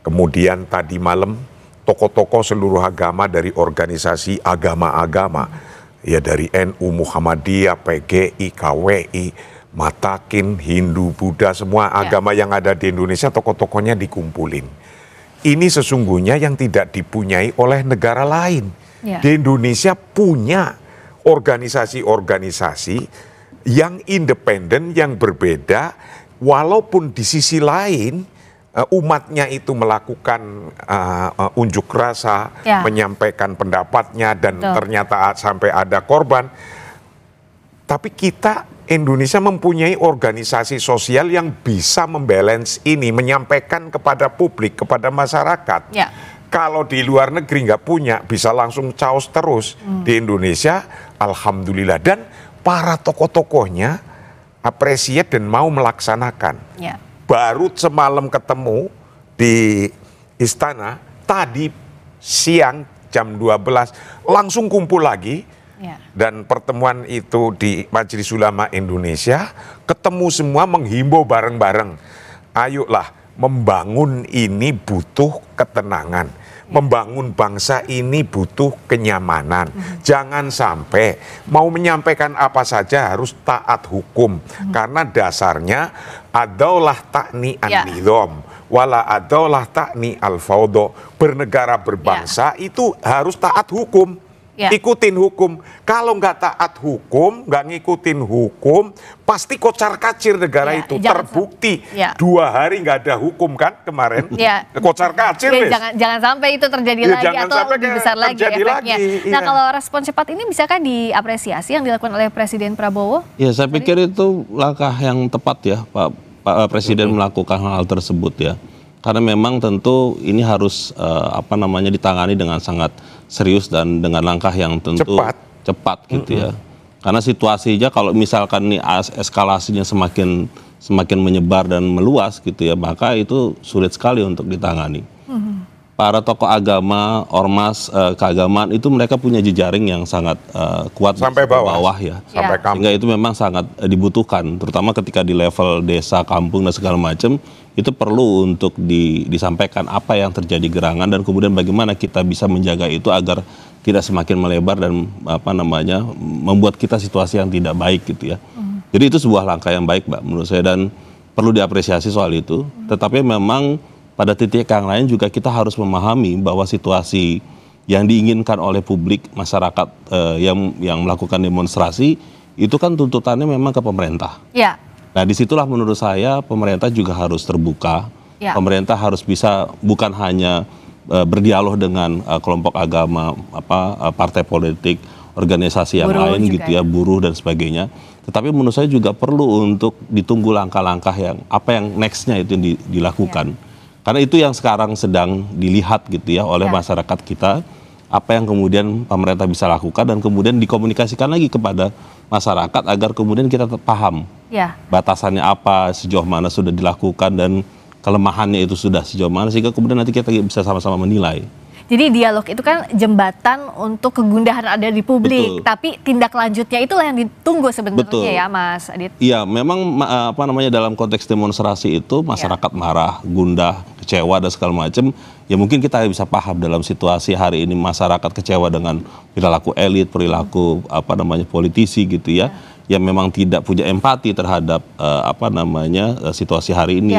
Kemudian tadi malam tokoh-tokoh seluruh agama dari organisasi agama-agama, ya dari NU, Muhammadiyah, PGI, KWI, Matakin, Hindu, Buddha, semua agama yang ada di Indonesia tokoh-tokohnya dikumpulin. Ini sesungguhnya yang tidak dipunyai oleh negara lain. Di Indonesia punya organisasi-organisasi yang independen, yang berbeda, walaupun di sisi lain umatnya itu melakukan unjuk rasa, menyampaikan pendapatnya dan ternyata sampai ada korban. Tapi kita Indonesia mempunyai organisasi sosial yang bisa membalance ini, menyampaikan kepada publik, kepada masyarakat. Kalau di luar negeri nggak punya, bisa langsung caos terus. Di Indonesia, alhamdulillah. Dan para tokoh-tokohnya appreciate dan mau melaksanakan. Baru semalam ketemu di istana, tadi siang jam 12 langsung kumpul lagi. Dan pertemuan itu di Majelis Ulama Indonesia, ketemu semua menghimbau bareng-bareng. Ayolah, membangun ini butuh ketenangan. Membangun bangsa ini butuh kenyamanan. Jangan sampai mau menyampaikan apa saja harus taat hukum. Karena dasarnya adaulah takni an-nidham wala adaulah takni al-fawdo. Bernegara berbangsa itu harus taat hukum. Ikutin hukum. Kalau nggak taat hukum, nggak ngikutin hukum, pasti kocar-kacir negara itu. Terbukti 2 hari nggak ada hukum kan kemarin. Kocar-kacir. Jangan sampai itu terjadi lagi atau lebih besar lagi efeknya. Nah, kalau respon cepat ini bisakah diapresiasi yang dilakukan oleh Presiden Prabowo? Ya, saya pikir itu langkah yang tepat ya, Pak Presiden melakukan hal tersebut ya. Karena memang tentu ini harus ditangani dengan sangat serius dan dengan langkah yang tentu cepat gitu ya. Karena situasinya kalau misalkan nih eskalasinya semakin menyebar dan meluas gitu ya, maka itu sulit sekali untuk ditangani. para tokoh agama, ormas keagamaan itu mereka punya jejaring yang sangat kuat sampai bawah ya. Sampai kampung. Sehingga itu memang sangat dibutuhkan, terutama ketika di level desa, kampung dan segala macam, itu perlu untuk disampaikan apa yang terjadi gerangan dan kemudian bagaimana kita bisa menjaga itu agar tidak semakin melebar dan membuat kita situasi yang tidak baik gitu ya. Jadi itu sebuah langkah yang baik, Mbak, menurut saya, dan perlu diapresiasi soal itu. Tetapi memang pada titik yang lain juga kita harus memahami bahwa situasi yang diinginkan oleh publik, masyarakat yang melakukan demonstrasi, itu kan tuntutannya memang ke pemerintah. Ya. Nah, disitulah menurut saya pemerintah juga harus terbuka. Ya. Pemerintah harus bisa bukan hanya berdialog dengan kelompok agama, partai politik, organisasi yang buruh lain juga, gitu ya, buruh dan sebagainya. Tetapi menurut saya juga perlu untuk ditunggu langkah-langkah yang next-nya itu dilakukan. Karena itu yang sekarang sedang dilihat gitu ya oleh masyarakat kita, apa yang kemudian pemerintah bisa lakukan dan kemudian dikomunikasikan lagi kepada masyarakat agar kemudian kita paham batasannya apa, sejauh mana sudah dilakukan dan kelemahannya itu sudah sejauh mana, sehingga kemudian nanti kita bisa sama-sama menilai. Jadi dialog itu kan jembatan untuk kegundahan ada di publik, tapi tindak lanjutnya itulah yang ditunggu sebenarnya ya Mas Adit. Iya, memang dalam konteks demonstrasi itu masyarakat marah, gundah, kecewa dan segala macam. Ya mungkin kita bisa paham dalam situasi hari ini masyarakat kecewa dengan perilaku elit, perilaku politisi gitu ya, yang memang tidak punya empati terhadap situasi hari ini,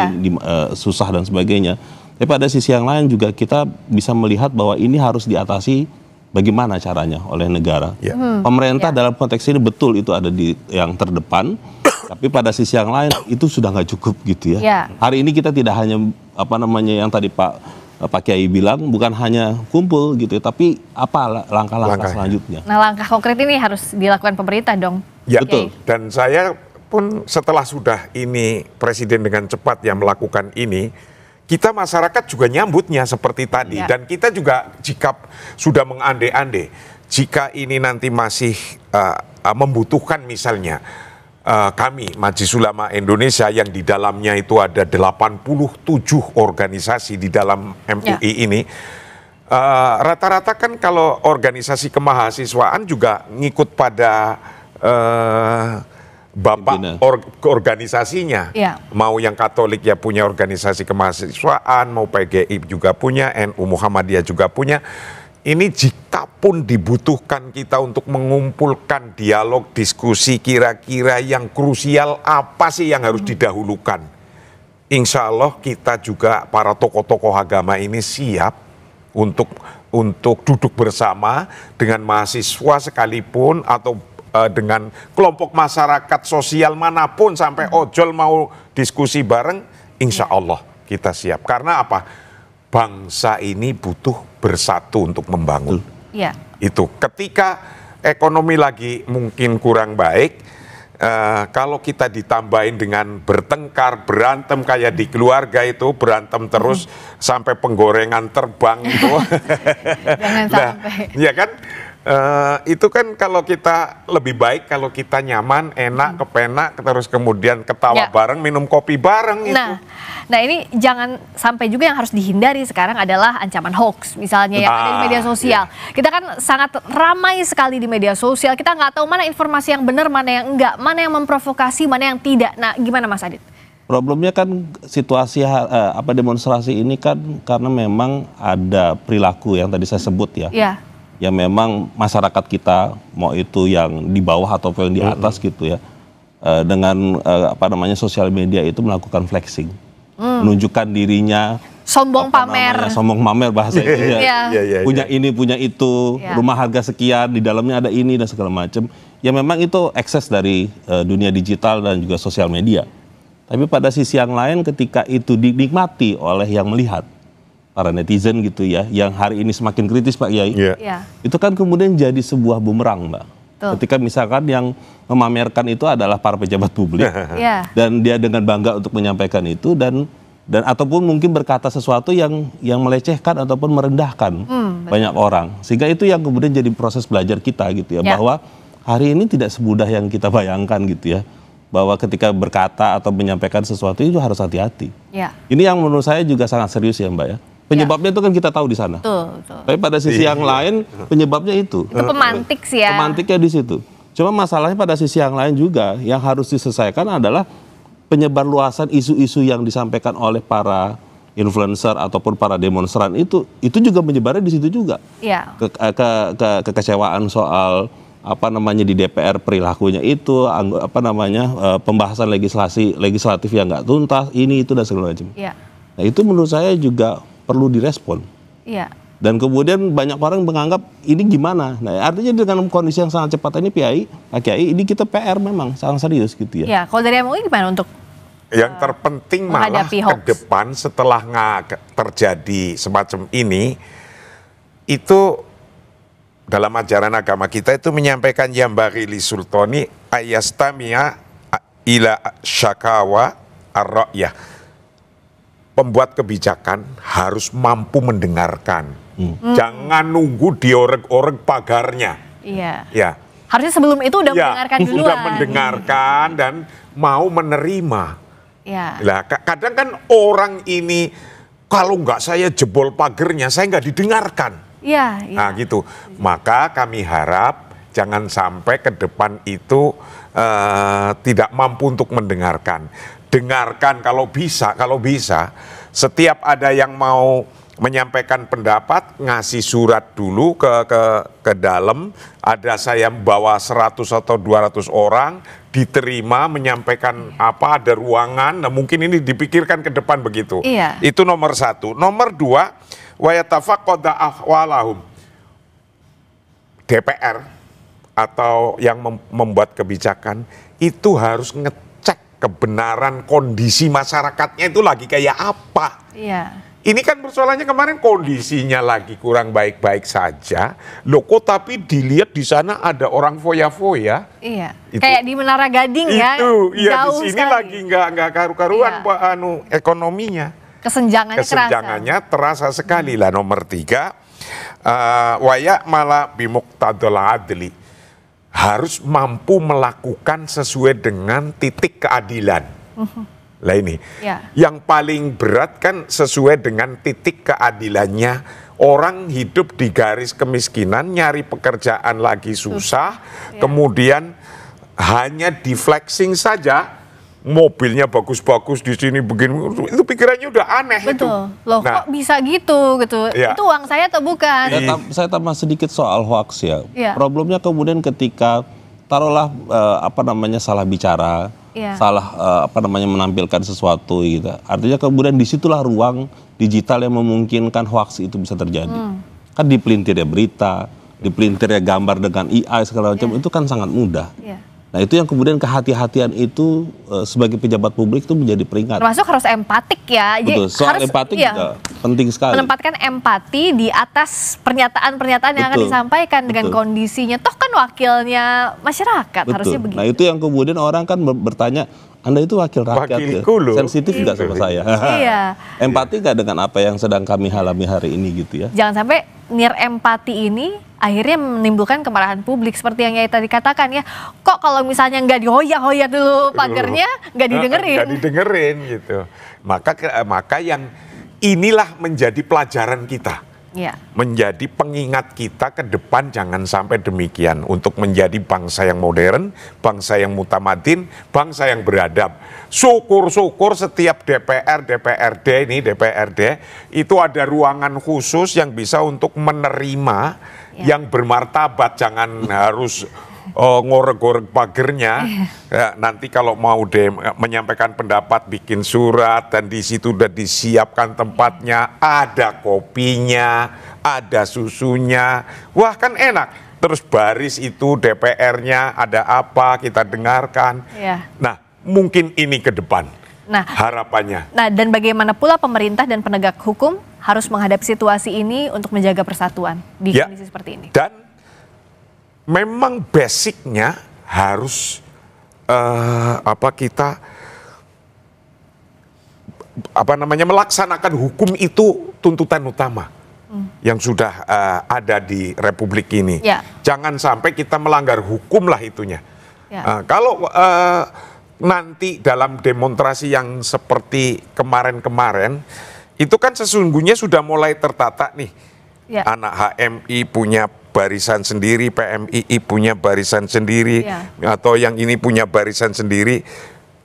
susah dan sebagainya. Tapi pada sisi yang lain juga kita bisa melihat bahwa ini harus diatasi bagaimana caranya oleh negara. Pemerintah dalam konteks ini betul itu ada di yang terdepan, tapi pada sisi yang lain itu sudah nggak cukup gitu ya. Hari ini kita tidak hanya yang tadi Pak Kiai bilang, bukan hanya kumpul gitu, tapi apa langkah-langkah selanjutnya. Nah, langkah konkret ini harus dilakukan pemerintah dong. Ya, betul. Dan saya pun setelah sudah ini Presiden dengan cepat yang melakukan ini, kita masyarakat juga nyambutnya seperti tadi. Dan kita juga jika sudah mengande-ande, jika ini nanti masih membutuhkan misalnya kami Majelis Ulama Indonesia yang di dalamnya itu ada 87 organisasi di dalam MUI ini, rata-rata kan kalau organisasi kemahasiswaan juga ngikut pada bapak organisasinya. Mau yang Katolik ya punya organisasi kemahasiswaan, mau PGI juga punya, NU Muhammadiyah juga punya. Ini jika pun dibutuhkan kita untuk mengumpulkan dialog, diskusi kira-kira yang krusial apa sih yang harus didahulukan. Insya Allah kita juga para tokoh-tokoh agama ini siap untuk duduk bersama dengan mahasiswa sekalipun atau dengan kelompok masyarakat sosial manapun sampai ojol mau diskusi bareng, insya Allah kita siap. Karena apa? Bangsa ini butuh bersatu untuk membangun. Itu ketika ekonomi lagi mungkin kurang baik, kalau kita ditambahin dengan bertengkar, berantem kayak di keluarga itu, berantem terus sampai penggorengan terbang itu. Jangan sampai. Ya kan? Itu kan kalau kita lebih baik kalau kita nyaman, enak, kepenak, terus kemudian ketawa bareng, minum kopi bareng itu. Nah ini jangan sampai juga yang harus dihindari sekarang adalah ancaman hoax misalnya yang ada di media sosial. Kita kan sangat ramai sekali di media sosial, kita nggak tahu mana informasi yang benar, mana yang enggak, mana yang memprovokasi, mana yang tidak. Nah gimana Mas Adit? Problemnya kan situasi demonstrasi ini kan karena memang ada perilaku yang tadi saya sebut ya. Yang memang masyarakat kita mau itu yang di bawah ataupun yang di atas gitu ya, dengan sosial media itu melakukan flexing, menunjukkan dirinya, sombong pamer, sombong pamer bahasa itu ya, punya ini punya itu, rumah harga sekian, di dalamnya ada ini dan segala macam. Ya memang itu akses dari dunia digital dan juga sosial media. Tapi pada sisi yang lain ketika itu dinikmati oleh yang melihat, para netizen gitu ya, yang hari ini semakin kritis Pak Kiai, itu kan kemudian jadi sebuah bumerang Mbak. Ketika misalkan yang memamerkan itu adalah para pejabat publik, dan dia dengan bangga untuk menyampaikan itu dan ataupun mungkin berkata sesuatu yang melecehkan ataupun merendahkan banyak orang, sehingga itu yang kemudian jadi proses belajar kita gitu ya, bahwa hari ini tidak semudah yang kita bayangkan gitu ya, bahwa ketika berkata atau menyampaikan sesuatu itu harus hati-hati. Ini yang menurut saya juga sangat serius ya Mbak ya. Penyebabnya itu kan kita tahu di sana. Betul. Tapi pada sisi yang lain penyebabnya itu. Itu pemantik sih ya. Pemantiknya di situ. Cuma masalahnya pada sisi yang lain juga yang harus diselesaikan adalah penyebar luasan isu-isu yang disampaikan oleh para influencer ataupun para demonstran itu juga menyebarnya di situ juga. Iya. Kekecewaan soal di DPR perilakunya itu, pembahasan legislatif yang nggak tuntas, ini itu dan segala macam. Iya. Nah itu menurut saya juga perlu direspon. Iya. Dan kemudian banyak orang menganggap ini gimana. Nah artinya dengan kondisi yang sangat cepat ini Pak Kiai, ini kita PR memang sangat serius gitu ya. Ya, kalau dari MUI gimana untuk yang terpenting malah ke depan setelah terjadi semacam ini, itu dalam ajaran agama kita itu menyampaikan yambari li sultani ayastamia ila syakawa ar-ra'yah. Pembuat kebijakan harus mampu mendengarkan. Jangan nunggu diorek-orek pagarnya. Iya. Ya. Harusnya sebelum itu udah mendengarkan duluan. Sudah mendengarkan dan mau menerima. Ya. Lah, kadang kan orang ini kalau nggak saya jebol pagernya, saya nggak didengarkan. Iya. Nah gitu. Maka kami harap jangan sampai ke depan itu tidak mampu untuk mendengarkan. Dengarkan kalau bisa. Setiap ada yang mau menyampaikan pendapat, ngasih surat dulu ke dalam. Ada saya bawa 100 atau 200 orang, diterima, menyampaikan apa, ada ruangan. Nah mungkin ini dipikirkan ke depan begitu. Iya. Itu nomor 1. Nomor 2, wa yatafaqqada ahwalahum. DPR atau yang membuat kebijakan itu harus ngecek kebenaran kondisi masyarakatnya itu lagi kayak apa. Iya. Ini kan persoalannya kemarin kondisinya lagi kurang baik-baik saja. Loh kok tapi dilihat di sana ada orang foya-foya. Iya. Kayak di Menara Gading ya. Itu, iya jauh di sini sekali. lagi nggak karu-karuan ekonominya. Kesenjangannya terasa sekali lah. Nomor 3, waya malah bimuqtadul adli. Harus mampu melakukan sesuai dengan titik keadilan. Lah ini, yang paling berat kan sesuai dengan titik keadilannya. Orang hidup di garis kemiskinan, nyari pekerjaan lagi susah, kemudian hanya di flexing saja, mobilnya bagus-bagus di sini begini, itu pikirannya udah aneh. Betul. Itu. Loh kok bisa gitu. Ya. Itu uang saya atau bukan? Saya tambah sedikit soal hoax ya. Ya. Problemnya kemudian ketika taruhlah salah bicara, salah menampilkan sesuatu gitu. Artinya kemudian disitulah ruang digital yang memungkinkan hoax itu bisa terjadi. Kan dipelintirnya berita, dipelintirnya gambar dengan AI segala macam itu kan sangat mudah. Nah itu yang kemudian kehati-hatian itu sebagai pejabat publik itu menjadi peringatan. Termasuk harus empatik ya. Betul, soal empatik juga penting sekali. Menempatkan empati di atas pernyataan-pernyataan yang akan disampaikan dengan kondisinya. Toh kan wakilnya masyarakat, harusnya begitu. Nah itu yang kemudian orang kan bertanya, Anda itu wakil rakyat ya? Sensitif nggak sama saya? Iya. Empati nggak dengan apa yang sedang kami alami hari ini gitu ya? Jangan sampai nir empati ini akhirnya menimbulkan kemarahan publik seperti yang Yai tadi katakan ya. Kok kalau misalnya nggak dihoyak-hoyak dulu pagernya, nggak didengerin. Nggak didengerin gitu. Maka yang inilah menjadi pelajaran kita. Ya. Menjadi pengingat kita ke depan jangan sampai demikian. Untuk menjadi bangsa yang modern, bangsa yang mutamadin, bangsa yang beradab. Syukur-syukur setiap DPRD itu ada ruangan khusus yang bisa untuk menerima yang bermartabat. Jangan harus ngorek-ngorek pagernya. Nanti kalau mau menyampaikan pendapat bikin surat dan di situ udah disiapkan tempatnya, ada kopinya, ada susunya. Wah kan enak. Terus baris itu DPR-nya ada apa kita dengarkan. Nah mungkin ini ke depan harapannya. Nah dan bagaimana pula pemerintah dan penegak hukum harus menghadapi situasi ini untuk menjaga persatuan di kondisi seperti ini. Dan memang basicnya harus kita melaksanakan hukum itu tuntutan utama yang sudah ada di Republik ini. Jangan sampai kita melanggar hukum lah itunya. Kalau nanti dalam demonstrasi yang seperti kemarin-kemarin itu kan sesungguhnya sudah mulai tertata nih. Ya. Anak HMI punya barisan sendiri, PMII punya barisan sendiri, atau yang ini punya barisan sendiri.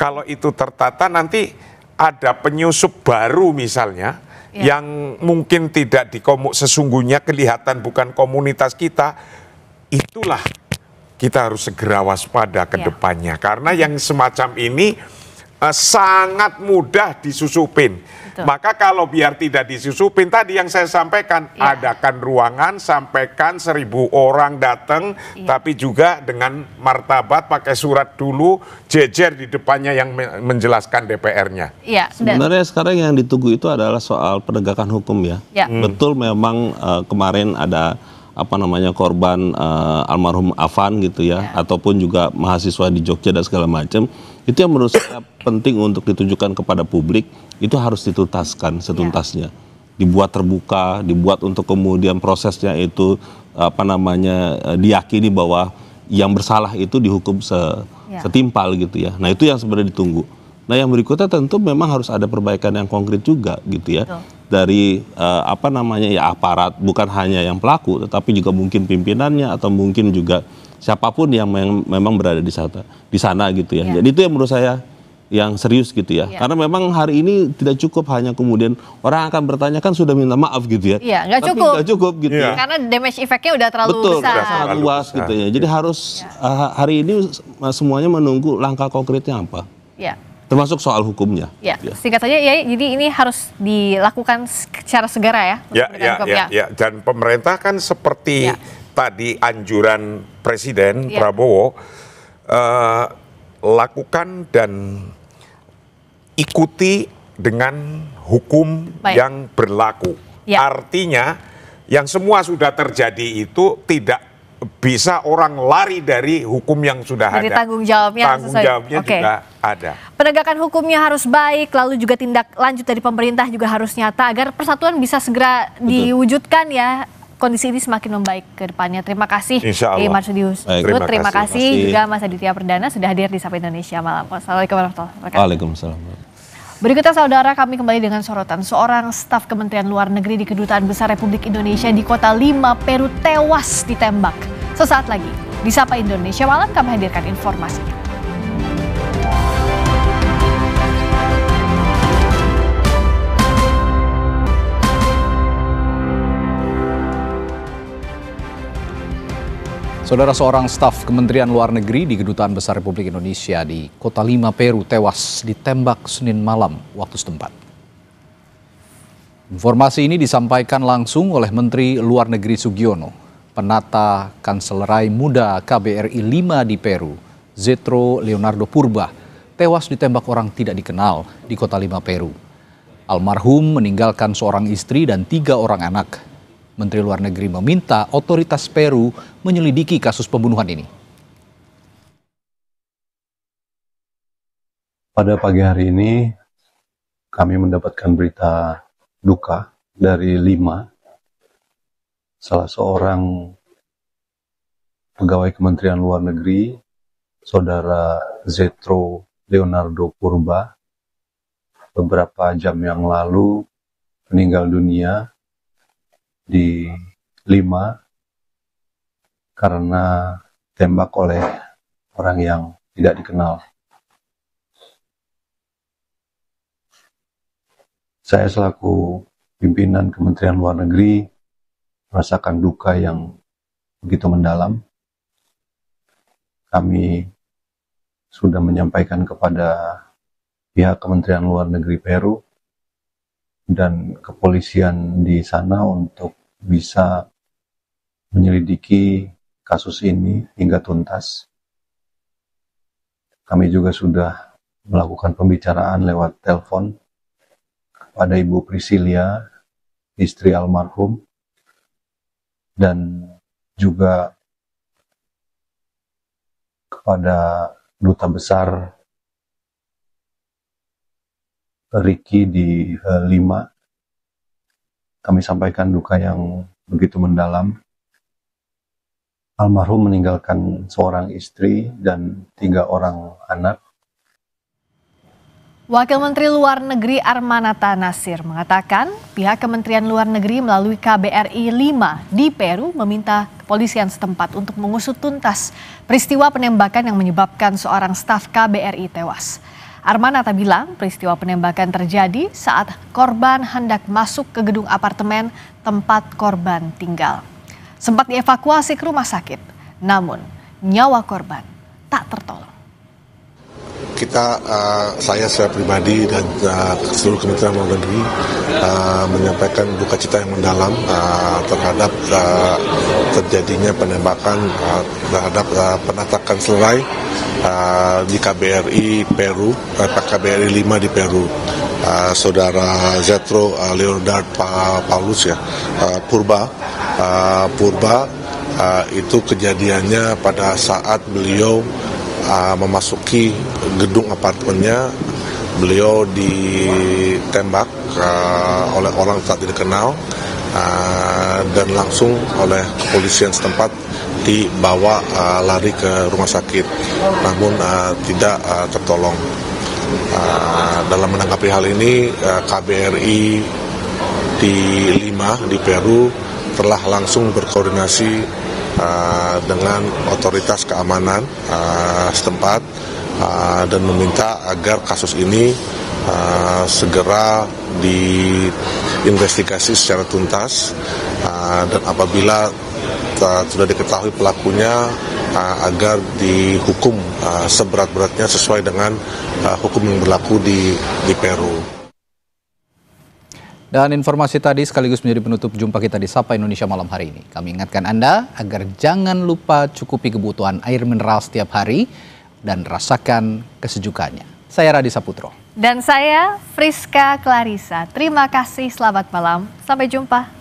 Kalau itu tertata nanti ada penyusup baru misalnya, yang mungkin tidak sesungguhnya kelihatan bukan komunitas kita, itulah kita harus segera waspada ke depannya. Karena yang semacam ini sangat mudah disusupin. Betul. Maka kalau biar tidak disusupin, tadi yang saya sampaikan, adakan ruangan, sampaikan 1000 orang datang, tapi juga dengan martabat, pakai surat dulu, jejer di depannya yang menjelaskan DPR-nya. Sebenarnya sekarang yang ditunggu itu adalah soal penegakan hukum ya. Betul memang kemarin ada korban almarhum Afan gitu ya, ataupun juga mahasiswa di Jogja dan segala macam. Itu yang menurut saya penting untuk ditunjukkan kepada publik, itu harus dituntaskan setuntasnya. Dibuat terbuka, dibuat untuk kemudian prosesnya itu diyakini bahwa yang bersalah itu dihukum setimpal gitu ya. Nah, itu yang sebenarnya ditunggu. Nah, yang berikutnya tentu memang harus ada perbaikan yang konkret juga gitu ya. Dari aparat, bukan hanya yang pelaku, tetapi juga mungkin pimpinannya atau mungkin juga siapapun yang memang berada di sana gitu ya. Jadi itu yang menurut saya yang serius gitu ya. Karena memang hari ini tidak cukup hanya kemudian orang akan bertanya kan sudah minta maaf gitu ya. Iya, nggak cukup. Nggak cukup gitu ya. Karena damage effect-nya udah terlalu besar. Betul, sangat luas gitu ya. Jadi harus hari ini semuanya menunggu langkah konkretnya apa. Iya. Termasuk soal hukumnya. Ya, singkat saja ya, jadi ini harus dilakukan secara segera ya. Ya. Dan pemerintah kan seperti tadi anjuran Presiden Prabowo, lakukan dan ikuti dengan hukum yang berlaku. Artinya yang semua sudah terjadi itu tidak bisa orang lari dari hukum yang sudah ada. Jadi tanggung jawabnya juga ada. Penegakan hukumnya harus baik, lalu juga tindak lanjut dari pemerintah juga harus nyata agar persatuan bisa segera diwujudkan ya. Kondisi ini semakin membaik ke depannya. Terima kasih Marsudius. Terima kasih juga Mas Aditya Perdana sudah hadir di Sapa Indonesia Malam. Wassalamualaikum warahmatullahi wabarakatuh. Waalaikumsalam. Berikutnya saudara, kami kembali dengan sorotan seorang staf Kementerian Luar Negeri di Kedutaan Besar Republik Indonesia di kota Lima, Peru tewas ditembak. Sesaat lagi di Sapa Indonesia Malam kami hadirkan informasinya. Saudara, seorang staf Kementerian Luar Negeri di Kedutaan Besar Republik Indonesia di Kota Lima, Peru tewas ditembak Senin malam waktu setempat. Informasi ini disampaikan langsung oleh Menteri Luar Negeri Sugiono. Penata Kanselerai Muda KBRI 5 di Peru, Zetro Leonardo Purba, tewas ditembak orang tidak dikenal di Kota Lima, Peru. Almarhum meninggalkan seorang istri dan 3 orang anak. Menteri Luar Negeri meminta otoritas Peru menyelidiki kasus pembunuhan ini. Pada pagi hari ini kami mendapatkan berita duka dari Lima, salah seorang pegawai Kementerian Luar Negeri, Saudara Zetro Leonardo Purba, beberapa jam yang lalu meninggal dunia di Lima karena tembak oleh orang yang tidak dikenal. Saya selaku pimpinan Kementerian Luar Negeri merasakan duka yang begitu mendalam. Kami sudah menyampaikan kepada pihak Kementerian Luar Negeri Peru dan kepolisian di sana untuk bisa menyelidiki kasus ini hingga tuntas. Kami juga sudah melakukan pembicaraan lewat telepon kepada Ibu Priscilia, istri almarhum, dan juga kepada Duta Besar Ricky di Lima. Kami sampaikan duka yang begitu mendalam. Almarhum meninggalkan seorang istri dan 3 orang anak. Wakil Menteri Luar Negeri Armanata Nasir mengatakan pihak Kementerian Luar Negeri melalui KBRI 5 di Peru meminta kepolisian setempat untuk mengusut tuntas peristiwa penembakan yang menyebabkan seorang staf KBRI tewas. Armanata bilang peristiwa penembakan terjadi saat korban hendak masuk ke gedung apartemen tempat korban tinggal. Sempat dievakuasi ke rumah sakit, namun nyawa korban tak tertolong. Saya secara pribadi dan seluruh Kementerian Luar Negeri menyampaikan duka cita yang mendalam terhadap terjadinya penembakan terhadap penatakan selerai di KBRI Peru, KBRI 5 di Peru. Saudara Zetro Leonard Paulus Purba itu kejadiannya pada saat beliau memasuki gedung apartemennya. Beliau ditembak oleh orang tak dikenal dan langsung oleh kepolisian setempat dibawa lari ke rumah sakit, namun tidak tertolong. Dalam menanggapi hal ini, KBRI di 5 di Peru telah langsung berkoordinasi dengan otoritas keamanan setempat dan meminta agar kasus ini segera diinvestigasi secara tuntas dan apabila sudah diketahui pelakunya agar dihukum seberat-beratnya sesuai dengan hukum yang berlaku di Peru. Dan informasi tadi sekaligus menjadi penutup jumpa kita di Sapa Indonesia malam hari ini. Kami ingatkan Anda agar jangan lupa cukupi kebutuhan air mineral setiap hari dan rasakan kesejukannya. Saya Radi Saputro. Dan saya Friska Clarissa. Terima kasih, selamat malam. Sampai jumpa.